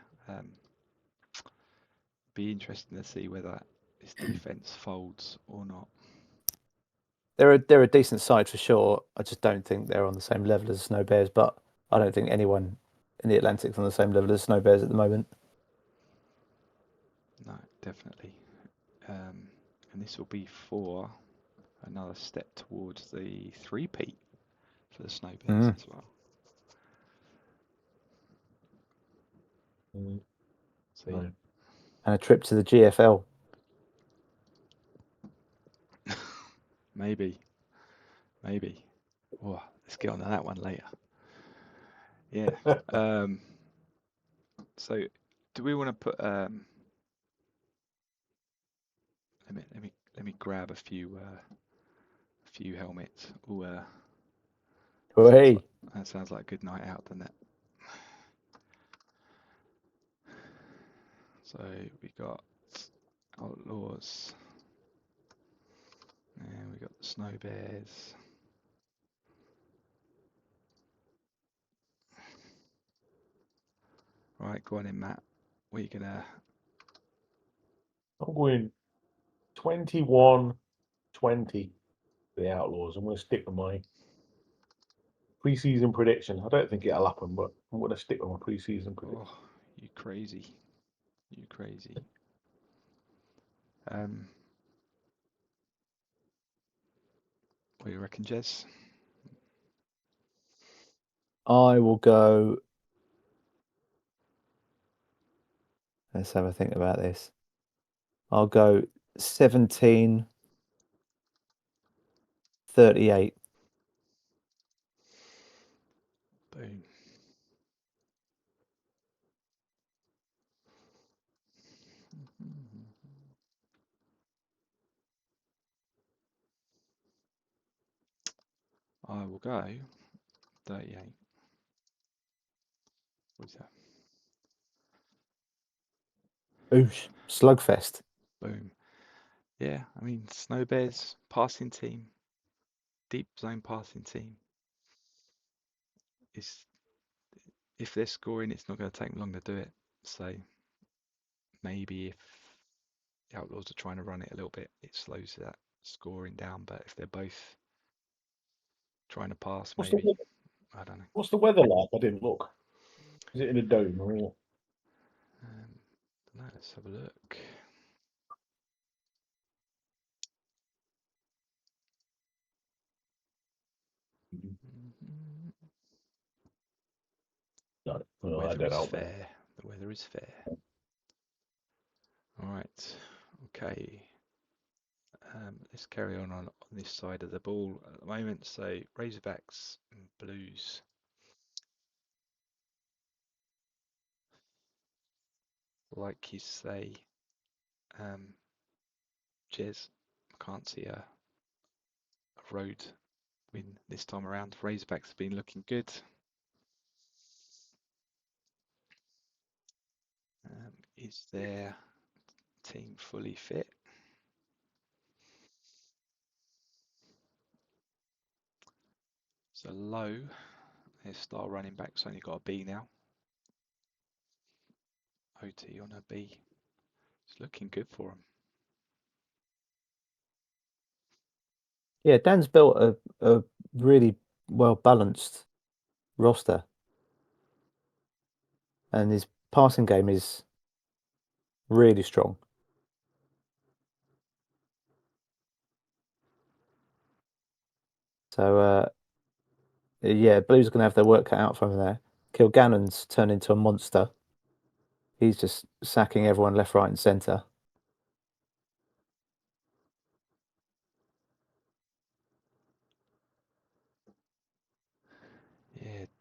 be interesting to see whether this defense folds or not. They're a decent side for sure. I just don't think they're on the same level as Snow Bears, but I don't think anyone in the Atlantic's on the same level as Snow Bears at the moment. No, definitely. And this will be for another step towards the 3-peat for the Snow Bears as well. So, and a trip to the GFL. maybe. Oh, let's get on to that one later. Yeah. So, do we want to put? Let me grab a few helmets. Oh, hey. That sounds like a good night out, doesn't it? So we got Outlaws, and we got the Snow Bears. Right, go on in, Matt. What are you gonna? I'm going 21-20 for the Outlaws. I'm going to stick with my pre-season prediction. I don't think it'll happen, but I'm going to stick with my pre-season prediction. Oh, you crazy. What do you reckon, Jez? I will go. Let's have a think about this. I'll go 17-38. Boom. I will go 38. What's that? Oosh, slugfest. Boom. Yeah, I mean, Snow Bears passing team, deep zone passing team. If they're scoring, it's not going to take them long to do it. So maybe if the Outlaws are trying to run it a little bit, it slows that scoring down. But if they're both trying to pass, maybe. I don't know. What's the weather like? I didn't look. Is it in a dome or? No, let's have a look. No, The weather is fair. All right. Okay. Let's carry on this side of the ball at the moment. So Razorbacks and Blues. Like you say, Jez, I can't see a road win this time around. Razorbacks have been looking good. Is their team fully fit? So Low, their star running back's only got a B now. OT on a B. It's looking good for him. Yeah, Dan's built a really well balanced roster, and his passing game is really strong. So yeah, Blues are going to have their work cut out from there. Kilgannon's turned into a monster. He's just sacking everyone left, right, and centre.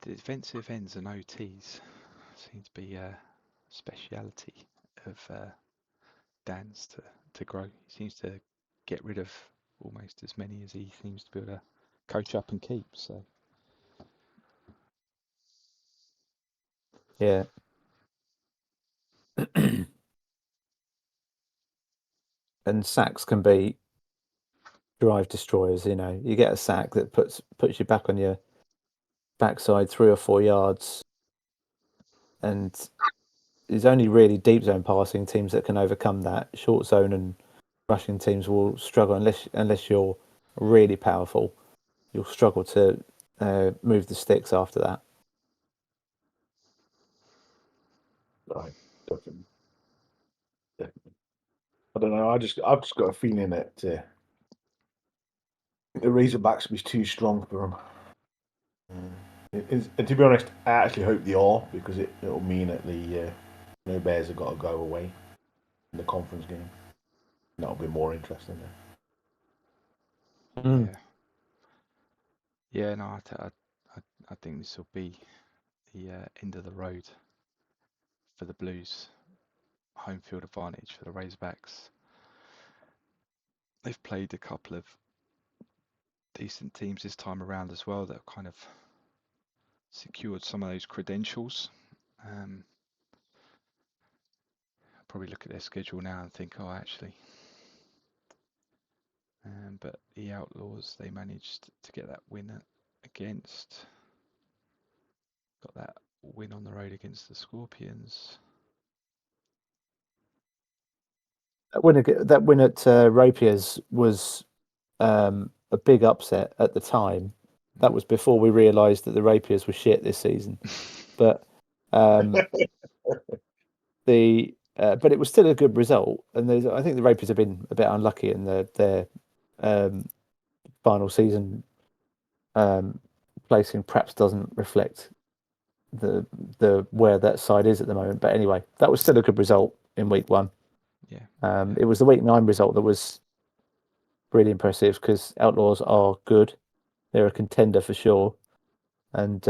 defensive ends and OTs seem to be a speciality of Dan's to grow. He seems to get rid of almost as many as he seems to be able to coach up and keep. So Yeah. And sacks can be drive destroyers. You know, you get a sack that puts you back on your backside 3 or 4 yards, and there's only really deep zone passing teams that can overcome that. Short zone and rushing teams will struggle unless you're really powerful. You'll struggle to move the sticks after that. Right, definitely. I don't know. I've just got a feeling that the Razorbacks was too strong for them. And to be honest, I actually hope they are, because it'll mean that the no Bears have got to go away in the conference game. That'll be more interesting. Yeah, no, I think this will be the end of the road for the Blues. Home field advantage for the Razorbacks. They've played a couple of decent teams this time around as well that have kind of secured some of those credentials. Probably look at their schedule now and think, oh, actually. But the Outlaws, they managed to get that win against. Got that win on the road against the Scorpions. That win at Rapier's was a big upset at the time. That was before we realised that the Rapiers were shit this season. But but it was still a good result. And I think the Rapiers have been a bit unlucky in their final season placing. Perhaps doesn't reflect the where that side is at the moment. But anyway, that was still a good result in week 1. Yeah. It was the week 9 result that was really impressive, because Outlaws are good. They're a contender for sure. And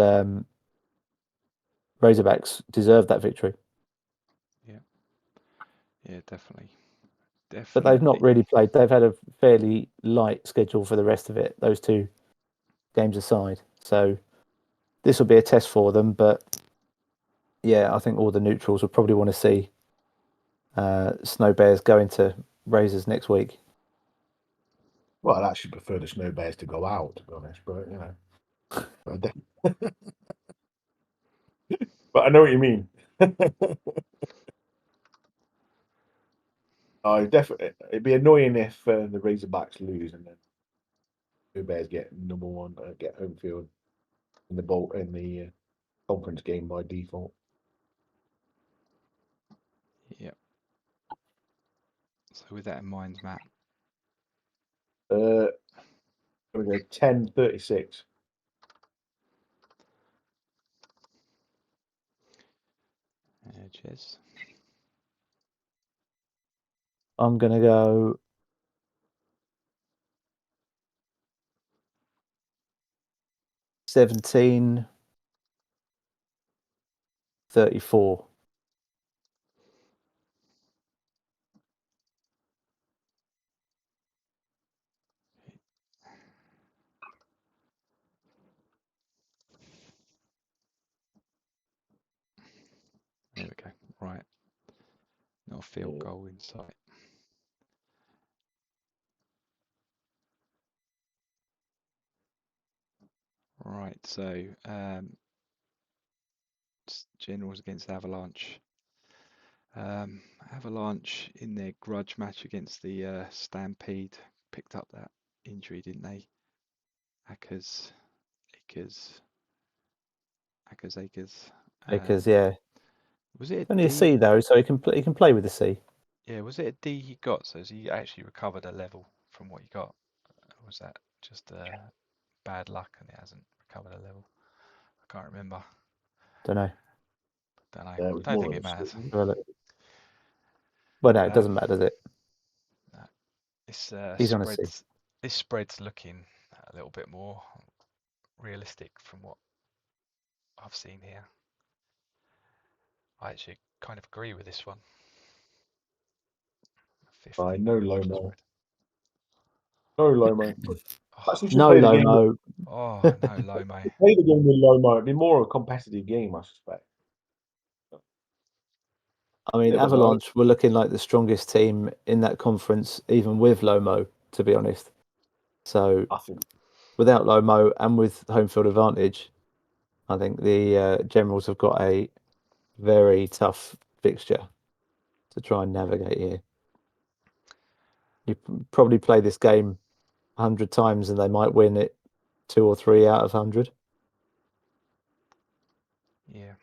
Razorbacks deserve that victory. Yeah, definitely. But they've not really played. They've had a fairly light schedule for the rest of it, those 2 games aside. So this will be a test for them. But yeah, I think all the neutrals will probably want to see Snow Bears go into Razors next week. Well, I'd actually prefer the Snow Bears to go out, to be honest. But you know, but I know what you mean. Definitely, it'd be annoying if the Razorbacks lose and then the Bears get number 1, get home field in the conference game by default. Yep. So with that in mind, Matt. I'm going to go 10-36. Jez. I'm going to go 17-34. There we go. Right. Not a field goal in sight. Right, so Generals against Avalanche. Avalanche in their grudge match against the Stampede picked up that injury, didn't they? Akers. Because yeah, Was it only a C though, so he can play with a C. Yeah, was it a D he got? So has he actually recovered a level from what he got? Or was that just bad luck and it hasn't recovered a level? I can't remember. Don't know. Don't think it matters. Well, no, it doesn't matter, does it? No. This spread's looking a little bit more realistic from what I've seen here. I actually kind of agree with this one. 50 No point Lomo. spread. No Lomo. Oh, Actually, should No play the game with- Lomo. oh no, Lomo. play the game with Lomo. It'd be more of a competitive game, I suspect. I mean, Never know. Avalanche were looking like the strongest team in that conference, even with Lomo, to be honest. So I think without Lomo and with home field advantage, I think the Generals have got a very tough fixture to try and navigate here. You probably play this game 100 times and they might win it 2 or 3 out of 100. Yeah,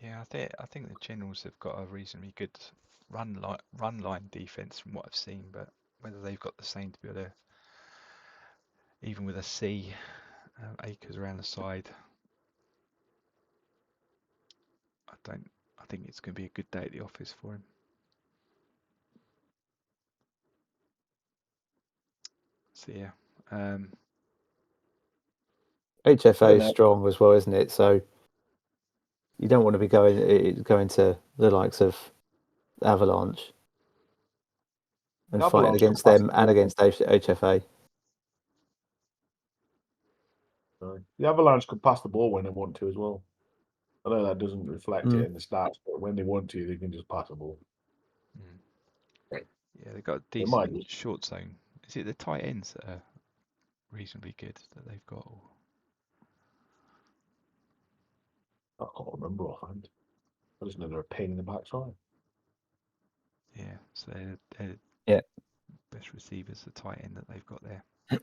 yeah. I think the Generals have got a reasonably good run line defense from what I've seen, but whether they've got the same to be able to, even with a C, acres around the side, I think it's going to be a good day at the office for him. So yeah, HFA is strong as well, isn't it? So you don't want to be going to the likes of Avalanche and The fighting Avalanche against can pass them the and ball. against HFA. The Avalanche could pass the ball when they want to as well. I know that doesn't reflect it in the stats, but when they want to, they can just pass the ball. yeah, they've got a It might decent be. short zone. Is it the tight ends that are reasonably good that they've got? Or... I can't remember offhand. I just know they're a pain in the backside. Yeah, so they're Yeah. best receivers, the tight end that they've got there.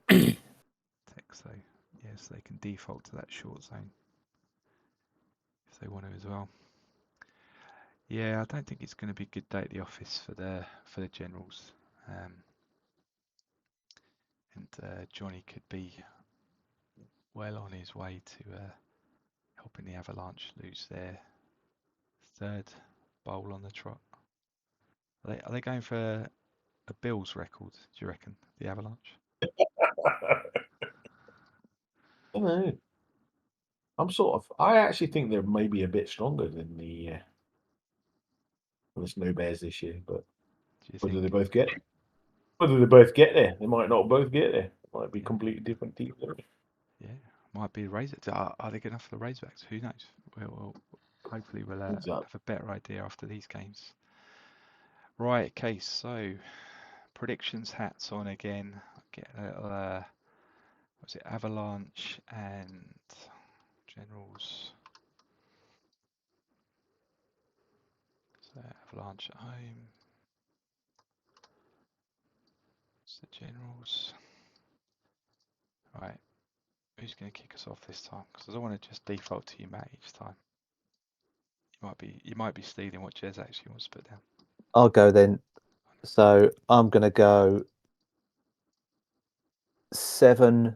Tech, so yes, they can default to that short zone if they want to as well. Yeah, I don't think it's going to be a good day at the office for the Generals, and Johnny could be well on his way to helping the Avalanche lose their third bowl on the trot. Are they going for a Bills record, do you reckon, the Avalanche? I don't know. I actually think they're maybe a bit stronger than the Snow Bears this year, but Do you whether think? they both get there, they might not both get there. It might be completely different teams. Yeah, might be the Razors. Are they good enough for the Razorbacks? Who knows? Hopefully we'll have a better idea after these games. Right, okay, so predictions hats on again. Get a little, what's it, Avalanche and Generals. So Avalanche at home. It's the Generals. Right, who's going to kick us off this time? Because I don't want to just default to you, Matt, each time. You might be stealing what Jez actually wants to put down. I'll go then. So I'm going to go 7-41.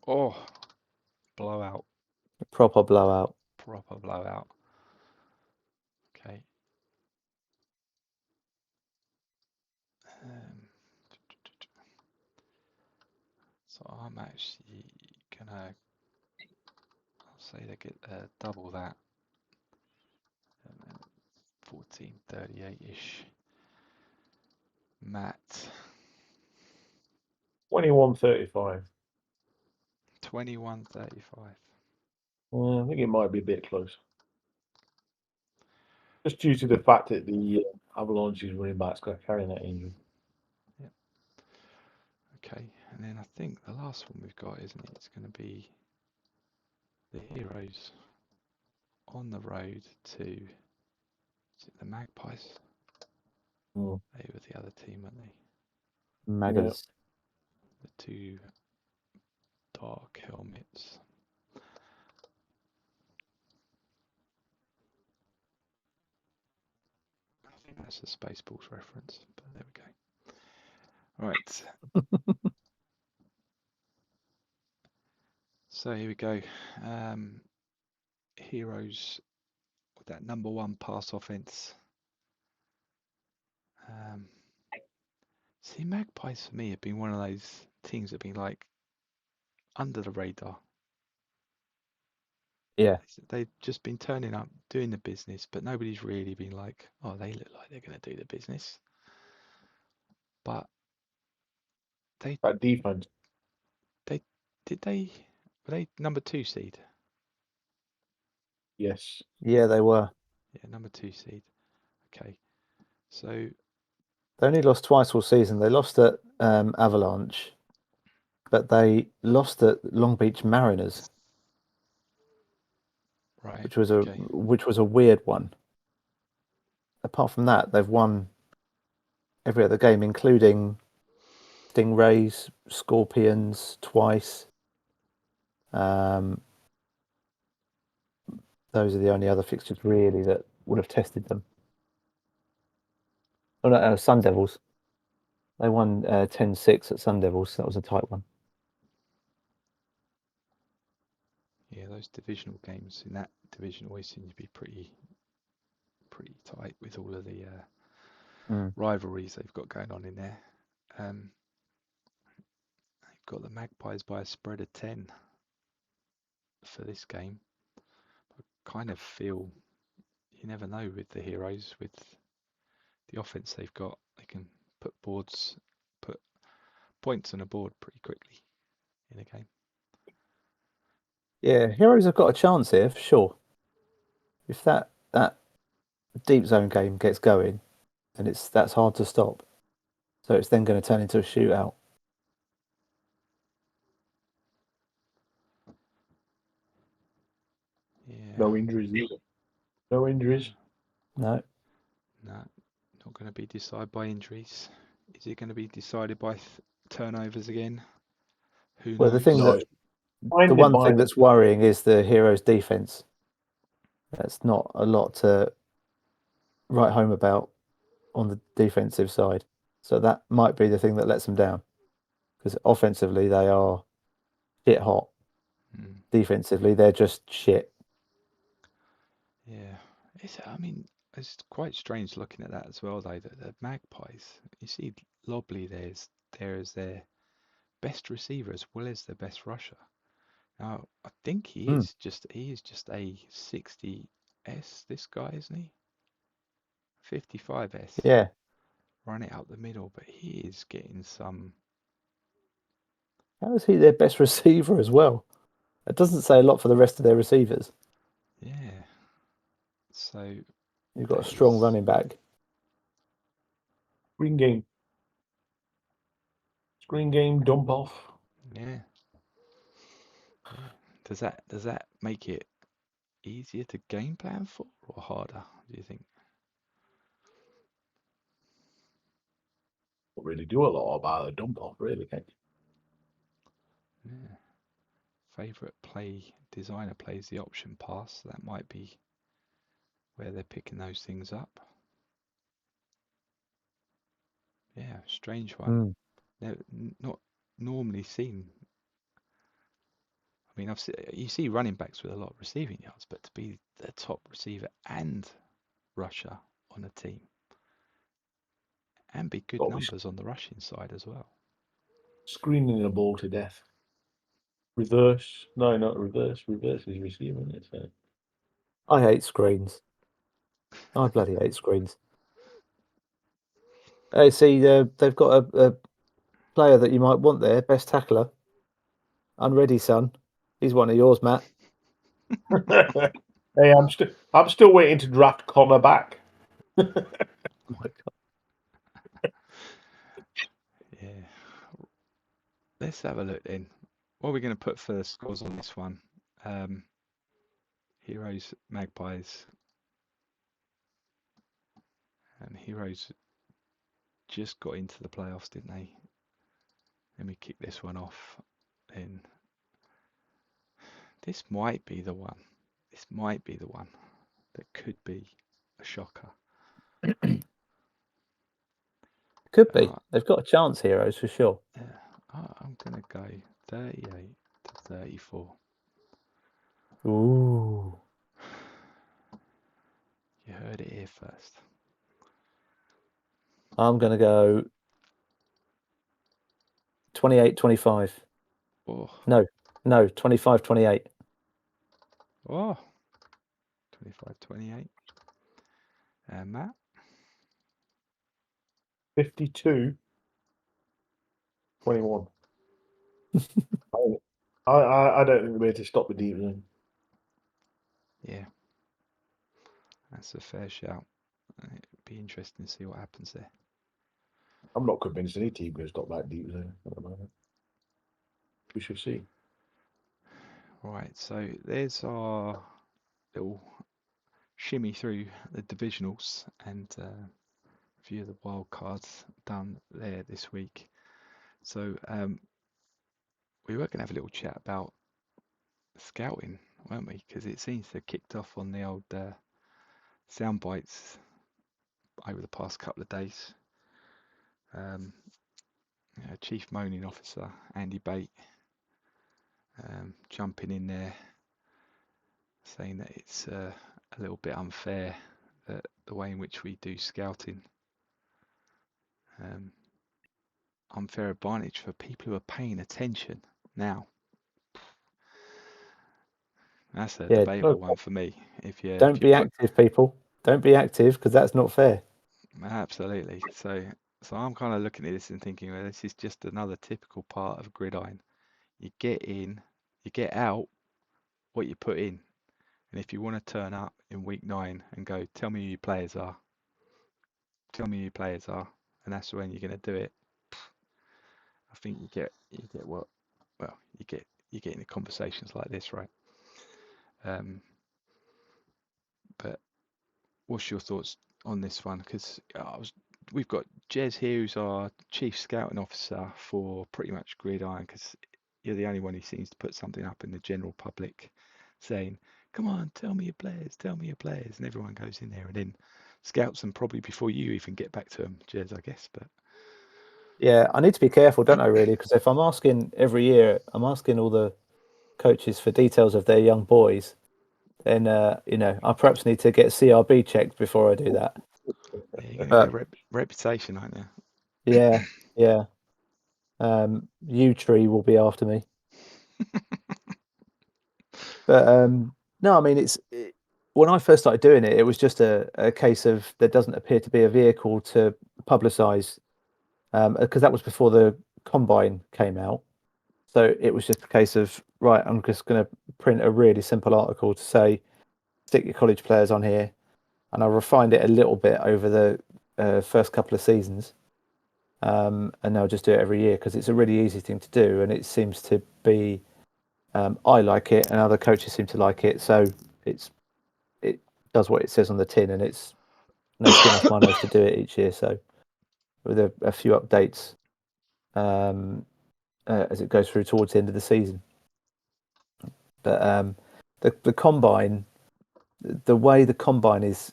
Oh, blowout. Proper blowout. Proper blowout. Okay. So I'm actually gonna, I'll say they get double that, 1438-ish. Matt. 21-35. 21-35. Well, I think it might be a bit close. Just due to the fact that the Avalanche's running back's got carrying that injury. Yep. Okay, and then I think the last one we've got, isn't it? It's going to be the Heroes on the road to, is it the Magpies? Mm. They were the other team, weren't they? Maggers. The two dark helmets. I think that's a Spaceballs reference, but there we go. Right. So here we go. Heroes with that number one pass offense. See, Magpies for me have been one of those teams have been like under the radar. Yeah. They've just been turning up, doing the business, but nobody's really been like, oh, they look like they're going to do the business. But That defense. were they number 2 seed? Yes. Yeah, they were. Yeah, number 2 seed. Okay. So They only lost twice all season. They lost at Avalanche, but they lost at Long Beach Mariners, right, which was okay. a weird one. Apart from that, they've won every other game, including Stingrays, Scorpions twice. Those are the only other fixtures really that would have tested them. Oh no, Sun Devils. They won 10-6 at Sun Devils. So that was a tight one. Yeah, those divisional games in that division always seem to be pretty tight with all of the rivalries they've got going on in there. They've got the Magpies by a spread of 10 for this game. I kind of feel you never know with the Heroes, with the offense they've got, they can put points on a board pretty quickly in a game. Yeah, Heroes have got a chance here for sure. If that deep zone game gets going, then that's hard to stop. So it's then going to turn into a shootout. Yeah. No injuries either. No injuries. No. No, not going to be decided by injuries. Is it going to be decided by turnovers again? Who Well, knows? the one thing that's worrying is the Heroes' defense. That's not a lot to write home about on the defensive side. So that might be the thing that lets them down. Because offensively, they are shit hot. Defensively, they're just shit. Yeah, it's quite strange looking at that as well, though. The Magpies, you see, Lobley there as their best receiver as well as their best rusher. Now, I think he is just a 60S. This guy, isn't he? 55S. Yeah. Run it out the middle, but he is getting some. How is he their best receiver as well? It doesn't say a lot for the rest of their receivers. Yeah. So you've got a strong running back. Screen game dump off. Yeah. Does that make it easier to game plan for or harder, do you think? Don't really do a lot about a dump off, really, can you? Yeah. Favorite play designer plays the option pass. So that might be where they're picking those things up. Yeah, strange one. Not normally seen. I mean, you see running backs with a lot of receiving yards, but to be the top receiver and rusher on a team, and be good numbers on the rushing side as well. Screening a ball to death. Reverse. No, not reverse. Reverse is receiving it. So. I hate screens. I bloody hate screens. Hey, see, they've got a player that you might want there, best tackler. Unready, son. He's one of yours, Matt. Hey, I'm still waiting to draft Connor back. Oh my God. Yeah. Let's have a look then. What are we going to put for scores on this one? Heroes, Magpies. And Heroes just got into the playoffs, didn't they? Let me kick this one off. Then this might be the one. This might be the one that could be a shocker. Could be. They've got a chance, Heroes, for sure. Yeah, I'm going to go 38 to 34. Ooh. You heard it here first. I'm going to go 28-25. Oh, No, 25-28. oh, 25-28. Matt? 52-21. I don't think we're to stop the deep zone. Yeah, that's a fair shout. It'd be interesting to see what happens there. I'm not convinced any team can stop that deep zone at the moment. We shall see. Right, so there's our little shimmy through the divisionals and a few of the wild cards done there this week. So we were going to have a little chat about scouting, weren't we? Because it seems to have kicked off on the old soundbites over the past couple of days. Chief Moaning Officer Andy Bate jumping in there, saying that it's a little bit unfair that the way in which we do scouting. Unfair advantage for people who are paying attention now. That's a debatable one for me. Don't be active, people. Don't be active, because that's not fair. Absolutely. So I'm kind of looking at this and thinking, well, this is just another typical part of gridiron. You get in, you get out what you put in. And if you want to turn up in week 9 and go, tell me who your players are, and that's when you're going to do it, I think you get into conversations like this, right? But what's your thoughts on this one? Because we've got Jez here, who's our chief scouting officer for pretty much gridiron, because you're the only one who seems to put something up in the general public saying, come on, tell me your players, and everyone goes in there and then scouts them probably before you even get back to them, Jez, I guess. But yeah, I need to be careful, don't I, really? Because if I'm asking every year, I'm asking all the coaches for details of their young boys, then I perhaps need to get CRB checked before I do that. yeah, you're going to get a reputation, aren't you? Yeah. U-Tree will be after me. But no, I mean, when I first started doing it, it was just a case of there doesn't appear to be a vehicle to publicise, because that was before the combine came out. So it was just a case of, right, I'm just going to print a really simple article to say, stick your college players on here. And I refined it a little bit over the first couple of seasons. And now just do it every year because it's a really easy thing to do. And it seems to be, I like it and other coaches seem to like it. So it does what it says on the tin, and it's no skin off my nose to do it each year. So with a few updates as it goes through towards the end of the season. But the combine, the way the combine is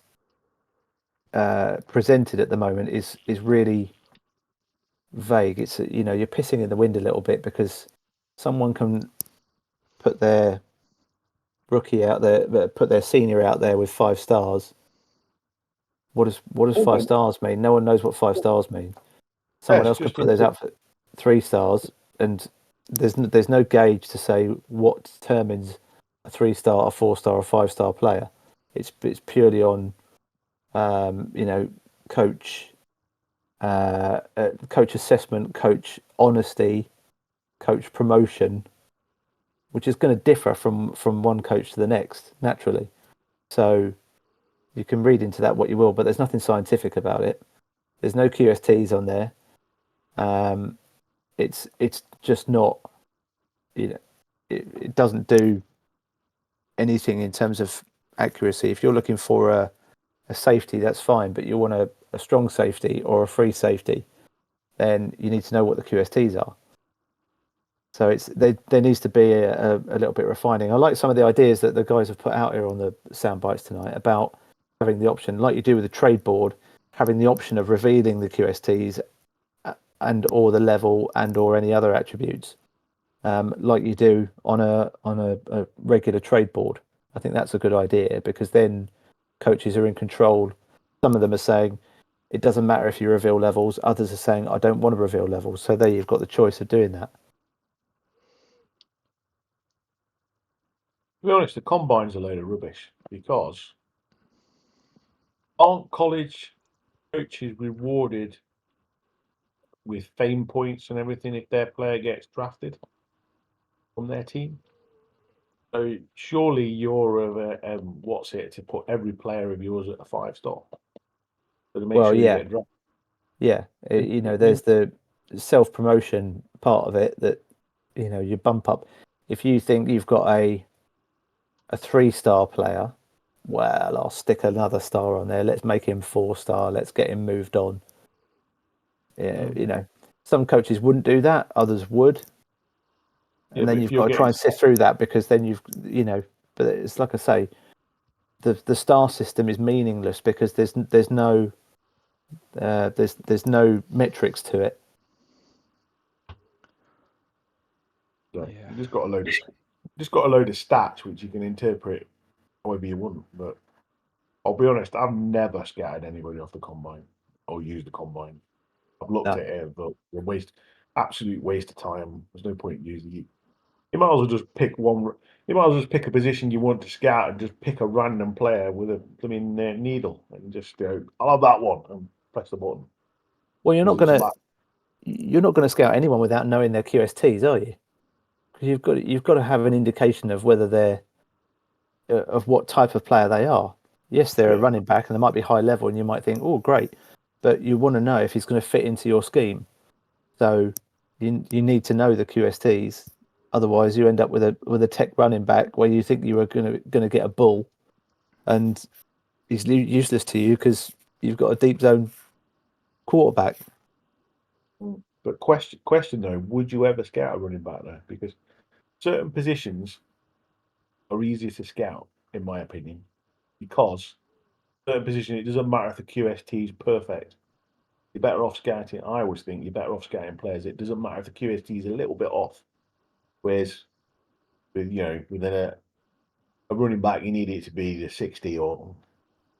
presented at the moment is really vague. It's you're pissing in the wind a little bit because someone can put their rookie out there, put their senior out there with 5 stars. What does 5 stars mean? No one knows what 5 stars mean. Someone else could put theirs out for 3 stars, and there's no gauge to say what determines a 3-star, a 4-star, a 5-star player. It's purely on coach assessment, coach honesty, coach promotion, which is going to differ from one coach to the next naturally. So you can read into that what you will, but there's nothing scientific about it. There's no QSTs on there. It's just not, it doesn't do anything in terms of accuracy. If you're looking for a safety, that's fine, but you want a strong safety or a free safety, then you need to know what the QSTs are. So there needs to be a little bit refining. I like some of the ideas that the guys have put out here on the sound bites tonight about having the option, like you do with the trade board, having the option of revealing the QSTs and or the level and or any other attributes, like you do on a regular trade board. I think that's a good idea because then coaches are in control. Some of them are saying, it doesn't matter if you reveal levels. Others are saying, I don't want to reveal levels. So there you've got the choice of doing that. To be honest, the combine's a load of rubbish because aren't college coaches rewarded with fame points and everything if their player gets drafted from their team? So surely you're what's it to put every player of yours at a 5-star, so to make Well, sure you yeah. get drafted. Yeah. There's the self-promotion part of it that, you bump up. If you think you've got a 3-star player, well, I'll stick another star on there. Let's make him 4-star. Let's get him moved on. Yeah, some coaches wouldn't do that. Others would. And Yeah, then but if you've you're got to try and getting sift through that because then but it's like I say, the star system is meaningless because there's no there's no metrics to it. So Yeah. you just got a load of stats which you can interpret however you want. But I'll be honest, I've never scattered anybody off the combine or used the combine. I've looked No. at it, but absolute waste of time. There's no point using it. You might as well just pick one. You might as well just pick a position you want to scout and just pick a random player with a needle and just go, I'll have that one and press the button. Well, you're not Because gonna scout anyone without knowing their QSTs, are you? Because you've got to have an indication of whether they're of what type of player they are. Yes, they're a running back and they might be high level, and you might think, oh, great, but you want to know if he's going to fit into your scheme. So you need to know the QSTs. Otherwise, you end up with a tech running back where you think you are going to get a bull, and he's useless to you because you've got a deep zone quarterback. But question though, would you ever scout a running back there? Because certain positions are easier to scout, in my opinion, because certain position it doesn't matter if the QST is perfect. You're better off scouting. I always think you're better off scouting players. It doesn't matter if the QST is a little bit off. Whereas within a running back, you need it to be the 60 or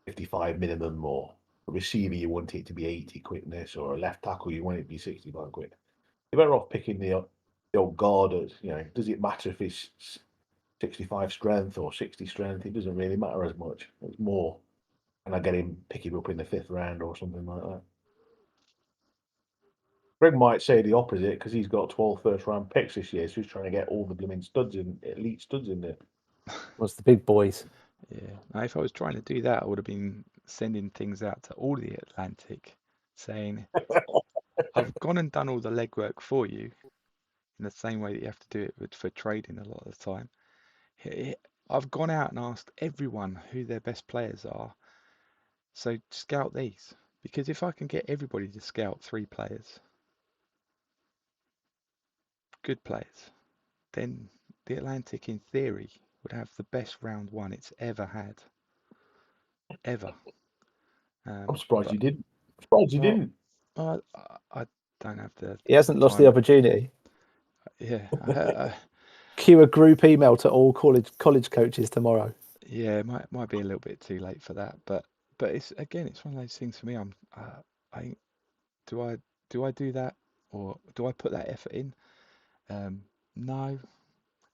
55 minimum, or a receiver, you want it to be 80 quickness, or a left tackle, you want it to be 65 quick. You're better off picking the old guard as, does it matter if it's 65 strength or 60 strength? It doesn't really matter as much. It's more, and I pick him up in the 5th round or something like that. Greg might say the opposite because he's got 12 first-round picks this year, so he's trying to get all the blooming elite studs in there. What's the big boys? Yeah. Now, if I was trying to do that, I would have been sending things out to all the Atlantic saying, I've gone and done all the legwork for you in the same way that you have to do it for trading a lot of the time. I've gone out and asked everyone who their best players are. So scout these. Because if I can get everybody to scout 3 players, good players, then the Atlantic, in theory, would have the best round 1 it's ever had. Ever. I'm surprised But, you didn't. Surprised you well, didn't. I don't have the He hasn't lost time. the opportunity. Yeah. Cue a group email to all college coaches tomorrow. Yeah, it might be a little bit too late for that, but it's one of those things for me. Do I do that, or do I put that effort in? No.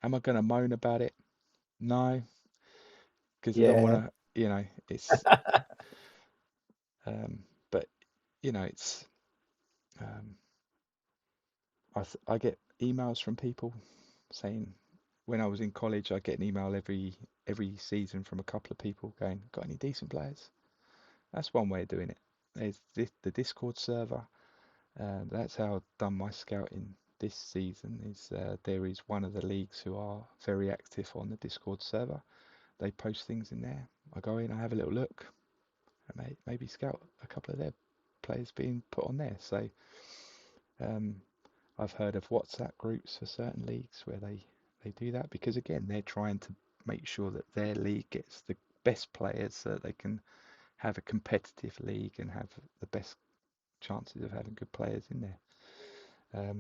Am I going to moan about it? No, because I don't want to. It's. But it's. I get emails from people saying, when I was in college, I get an email every season from a couple of people going, got any decent players? That's one way of doing it. There's the Discord server. That's how I've done my scouting this season. There is one of the leagues who are very active on the Discord server. They post things in there. I go in, I have a little look, and maybe scout a couple of their players being put on there. So I've heard of WhatsApp groups for certain leagues where they do that, because again, they're trying to make sure that their league gets the best players so that they can have a competitive league and have the best chances of having good players in there.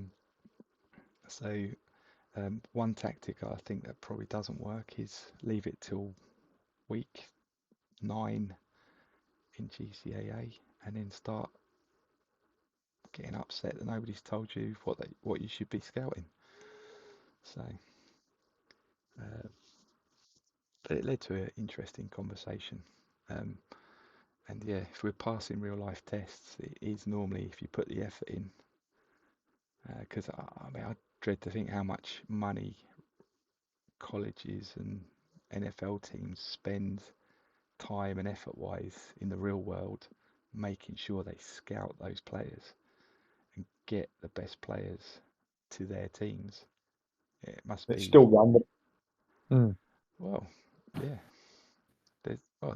One tactic I think that probably doesn't work is leave it till week 9 in GCAA and then start getting upset that nobody's told you what you should be scouting. So, but it led to an interesting conversation. And yeah, if we're passing real life tests, it is normally if you put the effort in. Because I mean, I dread to think how much money colleges and NFL teams spend time and effort wise in the real world making sure they scout those players and get the best players to their teams. It must It's be, still random. well, yeah.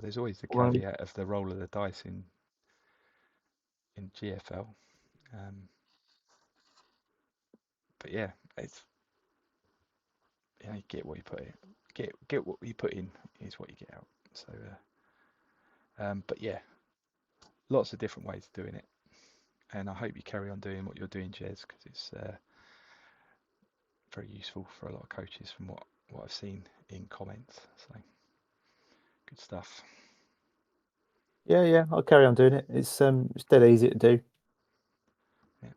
There's always the Right. caveat of the roll of the dice in GFL. But yeah, it's you get what you put in. Get what you put in is what you get out. So, but yeah, lots of different ways of doing it, and I hope you carry on doing what you're doing, Jez, because it's very useful for a lot of coaches from what I've seen in comments. So good stuff. Yeah, I'll carry on doing it. It's dead easy to do. Yeah,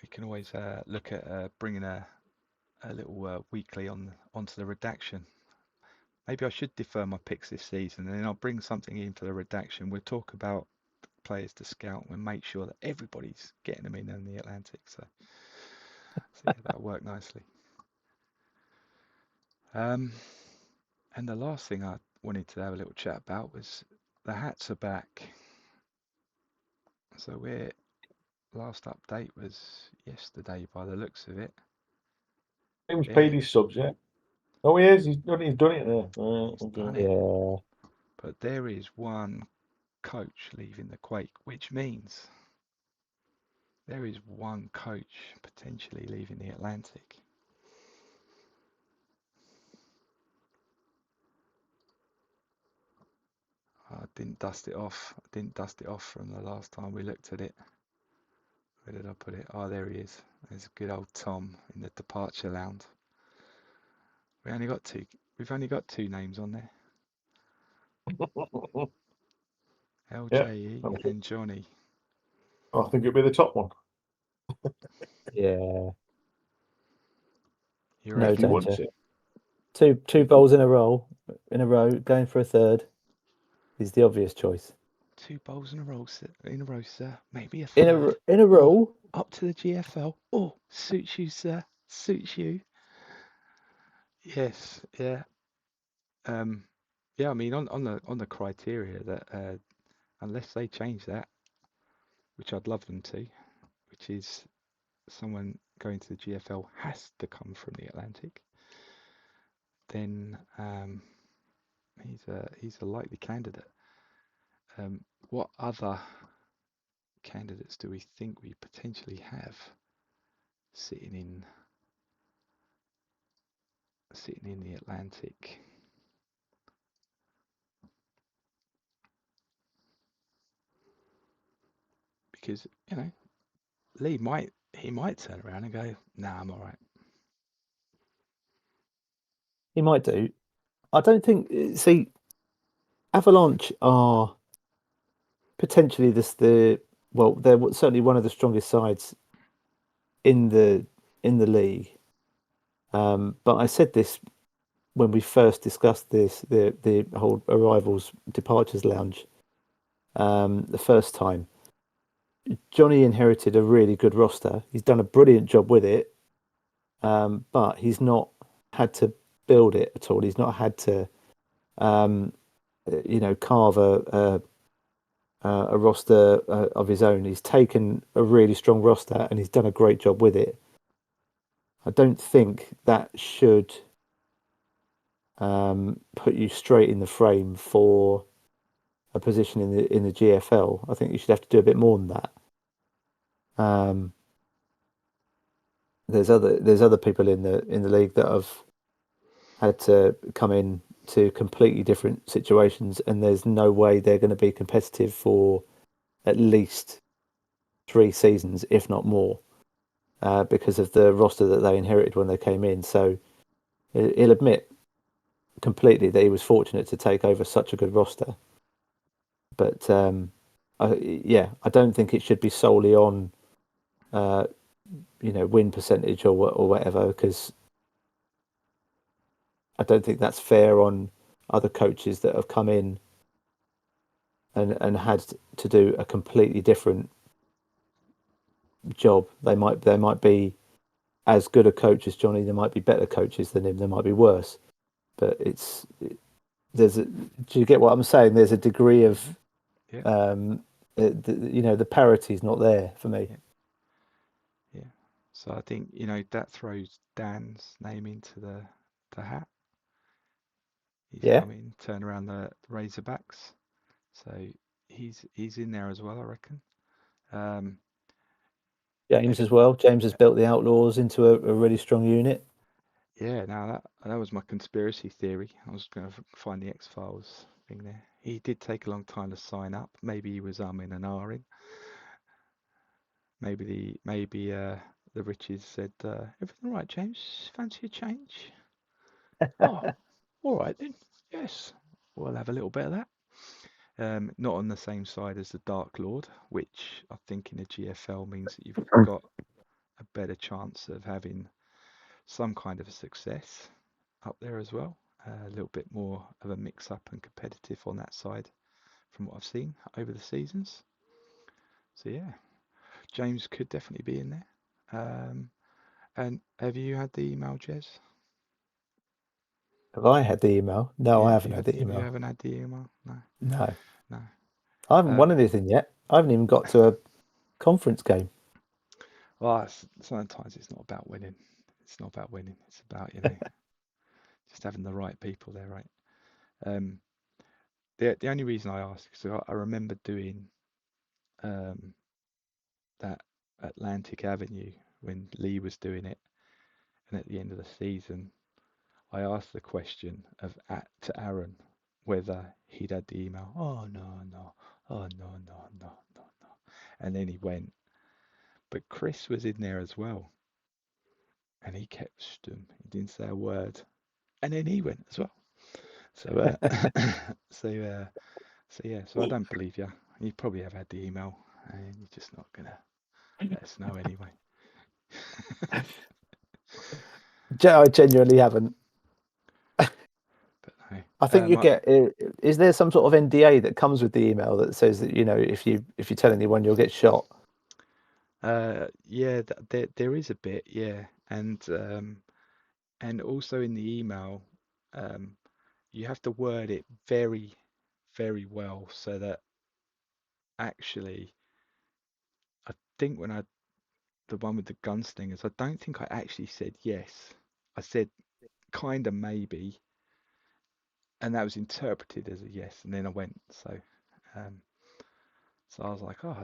we can always look at bringing a little weekly onto the redaction. Maybe I should defer my picks this season, and then I'll bring something in for the redaction. We'll talk about players to scout and make sure that everybody's getting them in the Atlantic. So yeah, that'll work nicely. And the last thing I wanted to have a little chat about was the hats are back. So we're last update was yesterday by the looks of it. James Yeah. paid his subs, yeah. Oh, he is. He's done it there. He's done it. Yeah. But there is one coach leaving the Quake, which means there is one coach potentially leaving the Atlantic. I didn't dust it off. From the last time we looked at it. Where did I put it? Oh, there he is. There's good old Tom in the departure lounge. We've only got two names on there. LJE Yeah. and Johnny. I think it'd be the top one. Yeah. You No reckon? danger. Two bowls in a row, going for a third is the obvious choice. 2 bowls in a row, sir. Maybe a third. In a row. Up to the GFL. Oh, suits you, sir. Suits you. Yes. Yeah. Yeah. I mean, on the criteria that unless they change that, which I'd love them to, which is someone going to the GFL has to come from the Atlantic, then he's a likely candidate. What other candidates do we think we potentially have sitting in the Atlantic? Because Lee might turn around and go, "Nah, I'm all right." He might do. I don't think. See, Avalanche are potentially they're certainly one of the strongest sides in the league. But I said this when we first discussed the whole arrivals departures lounge the first time. Johnny inherited a really good roster. He's done a brilliant job with it, but he's not had to build it at all. He's not had to, carve a roster of his own. He's taken a really strong roster and he's done a great job with it. I don't think that should put you straight in the frame for a position in the GFL. I think you should have to do a bit more than that. There's other people in the league that have had to come in to completely different situations, and there's no way they're going to be competitive for at least 3 seasons, if not more, because of the roster that they inherited when they came in. So he'll admit completely that he was fortunate to take over such a good roster. But I don't think it should be solely on win percentage or whatever, because I don't think that's fair on other coaches that have come in and had to do a completely different job. They might be as good a coach as Johnny. There might be better coaches than him. There might be worse. But do you get what I'm saying? There's a degree of the parity's not there for me. Yeah. So I think that throws Dan's name into the hat. He's come in, turn around the Razorbacks, so he's in there as well, I reckon. James as well. James has built the Outlaws into a really strong unit. Yeah, now that was my conspiracy theory. I was going to find the X-Files thing there. He did take a long time to sign up. Maybe he was in and ahhing. Maybe the Riches said, everything all right, James? Fancy a change? Oh, all right then. Yes, we'll have a little bit of that. Not on the same side as the Dark Lord, which I think in a GFL means that you've got a better chance of having some kind of a success up there as well. A little bit more of a mix-up and competitive on that side from what I've seen over the seasons. So yeah, James could definitely be in there. And have you had the email, Jez? Have I had the email? No, Yeah, I haven't had the email. You haven't had the email? No. No. I haven't won anything yet. I haven't even got to a conference game. Well, sometimes it's not about winning. It's not about winning. It's about, just having the right people there, right? The only reason I ask is I remember doing that Atlantic Avenue when Lee was doing it, and at the end of the season, I asked the question to Aaron whether he'd had the email. Oh no, oh no, and then he went. But Chris was in there as well, and he kept stum. He didn't say a word, and then he went as well. So, so I don't believe you. You probably have had the email, and you're just not gonna let us know anyway. I genuinely haven't. But no. I think you get. Is there some sort of NDA that comes with the email that says that if you tell anyone you'll get shot? Yeah, there is a bit, yeah, and also in the email, you have to word it very, very well so that actually, I think the one with the gunslingers, I don't think I actually said yes. I said kind of maybe, and that was interpreted as a yes, and then I went. So I was like, oh,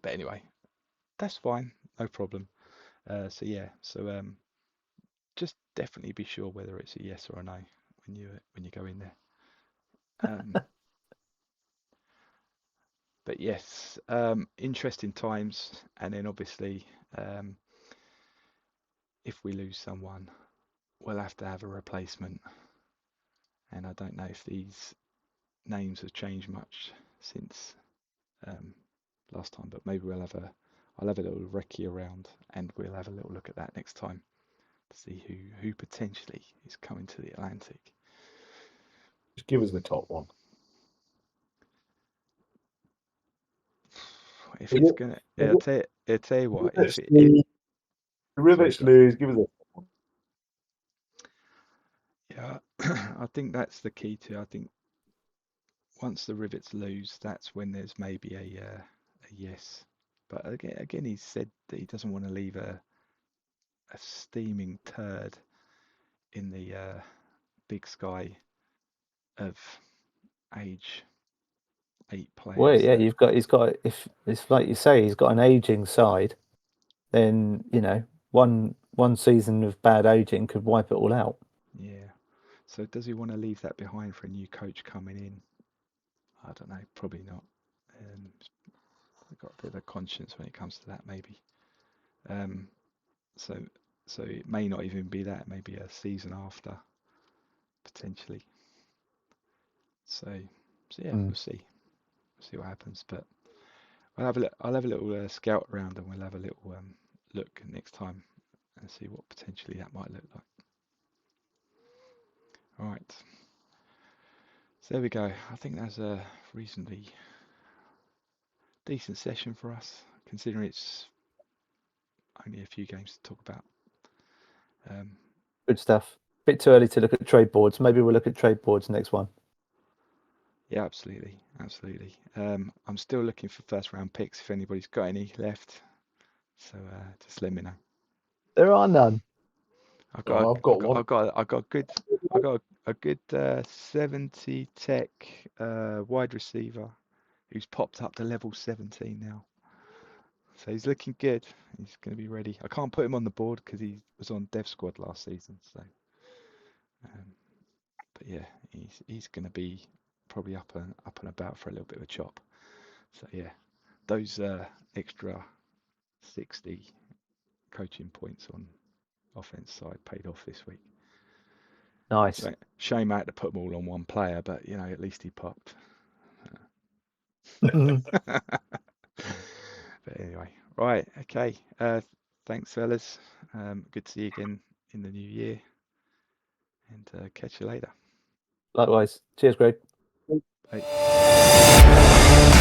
but anyway, that's fine, no problem. So yeah, so just definitely be sure whether it's a yes or a no when you go in there. But yes, interesting times, and then obviously, if we lose someone, we'll have to have a replacement. And I don't know if these names have changed much since last time, but maybe I'll have a little recce around, and we'll have a little look at that next time to see who potentially is coming to the Atlantic. Just give us the top one. If it's gonna, I'll tell you what. If the Rivets lose, give us a. Yeah, I think that's the key to. I think once the Rivets lose, that's when there's maybe a yes. But again, he said that he doesn't want to leave a steaming turd in the big sky of age 8 players. Well, yeah, he's got. If it's like you say, he's got an aging side. Then one season of bad aging could wipe it all out. Yeah. So does he want to leave that behind for a new coach coming in? I don't know. Probably not. I've got a bit of a conscience when it comes to that, maybe. So it may not even be that. Maybe a season after, potentially. So yeah, we'll see. see what happens. But I'll have a little scout around, and we'll have a little look next time and see what potentially that might look like. All right. So there we go. I think that's a reasonably decent session for us, considering it's only a few games to talk about. Good stuff. Bit too early to look at trade boards. Maybe we'll look at trade boards next one. Yeah, absolutely. I'm still looking for first round picks if anybody's got any left. So just let me know. There are none. I've got one. I got a good 70 tech wide receiver who's popped up to level 17 now. So he's looking good. He's going to be ready. I can't put him on the board because he was on Dev Squad last season. So, but yeah, he's going to be probably up and about for a little bit of a chop. So yeah, those extra 60 coaching points on offense side paid off this week. Nice. Shame I had to put them all on one player, but you know, at least he popped. But anyway, right, okay. Thanks, fellas. Good to see you again in the new year, and catch you later. Likewise. Cheers, Greg. Bye.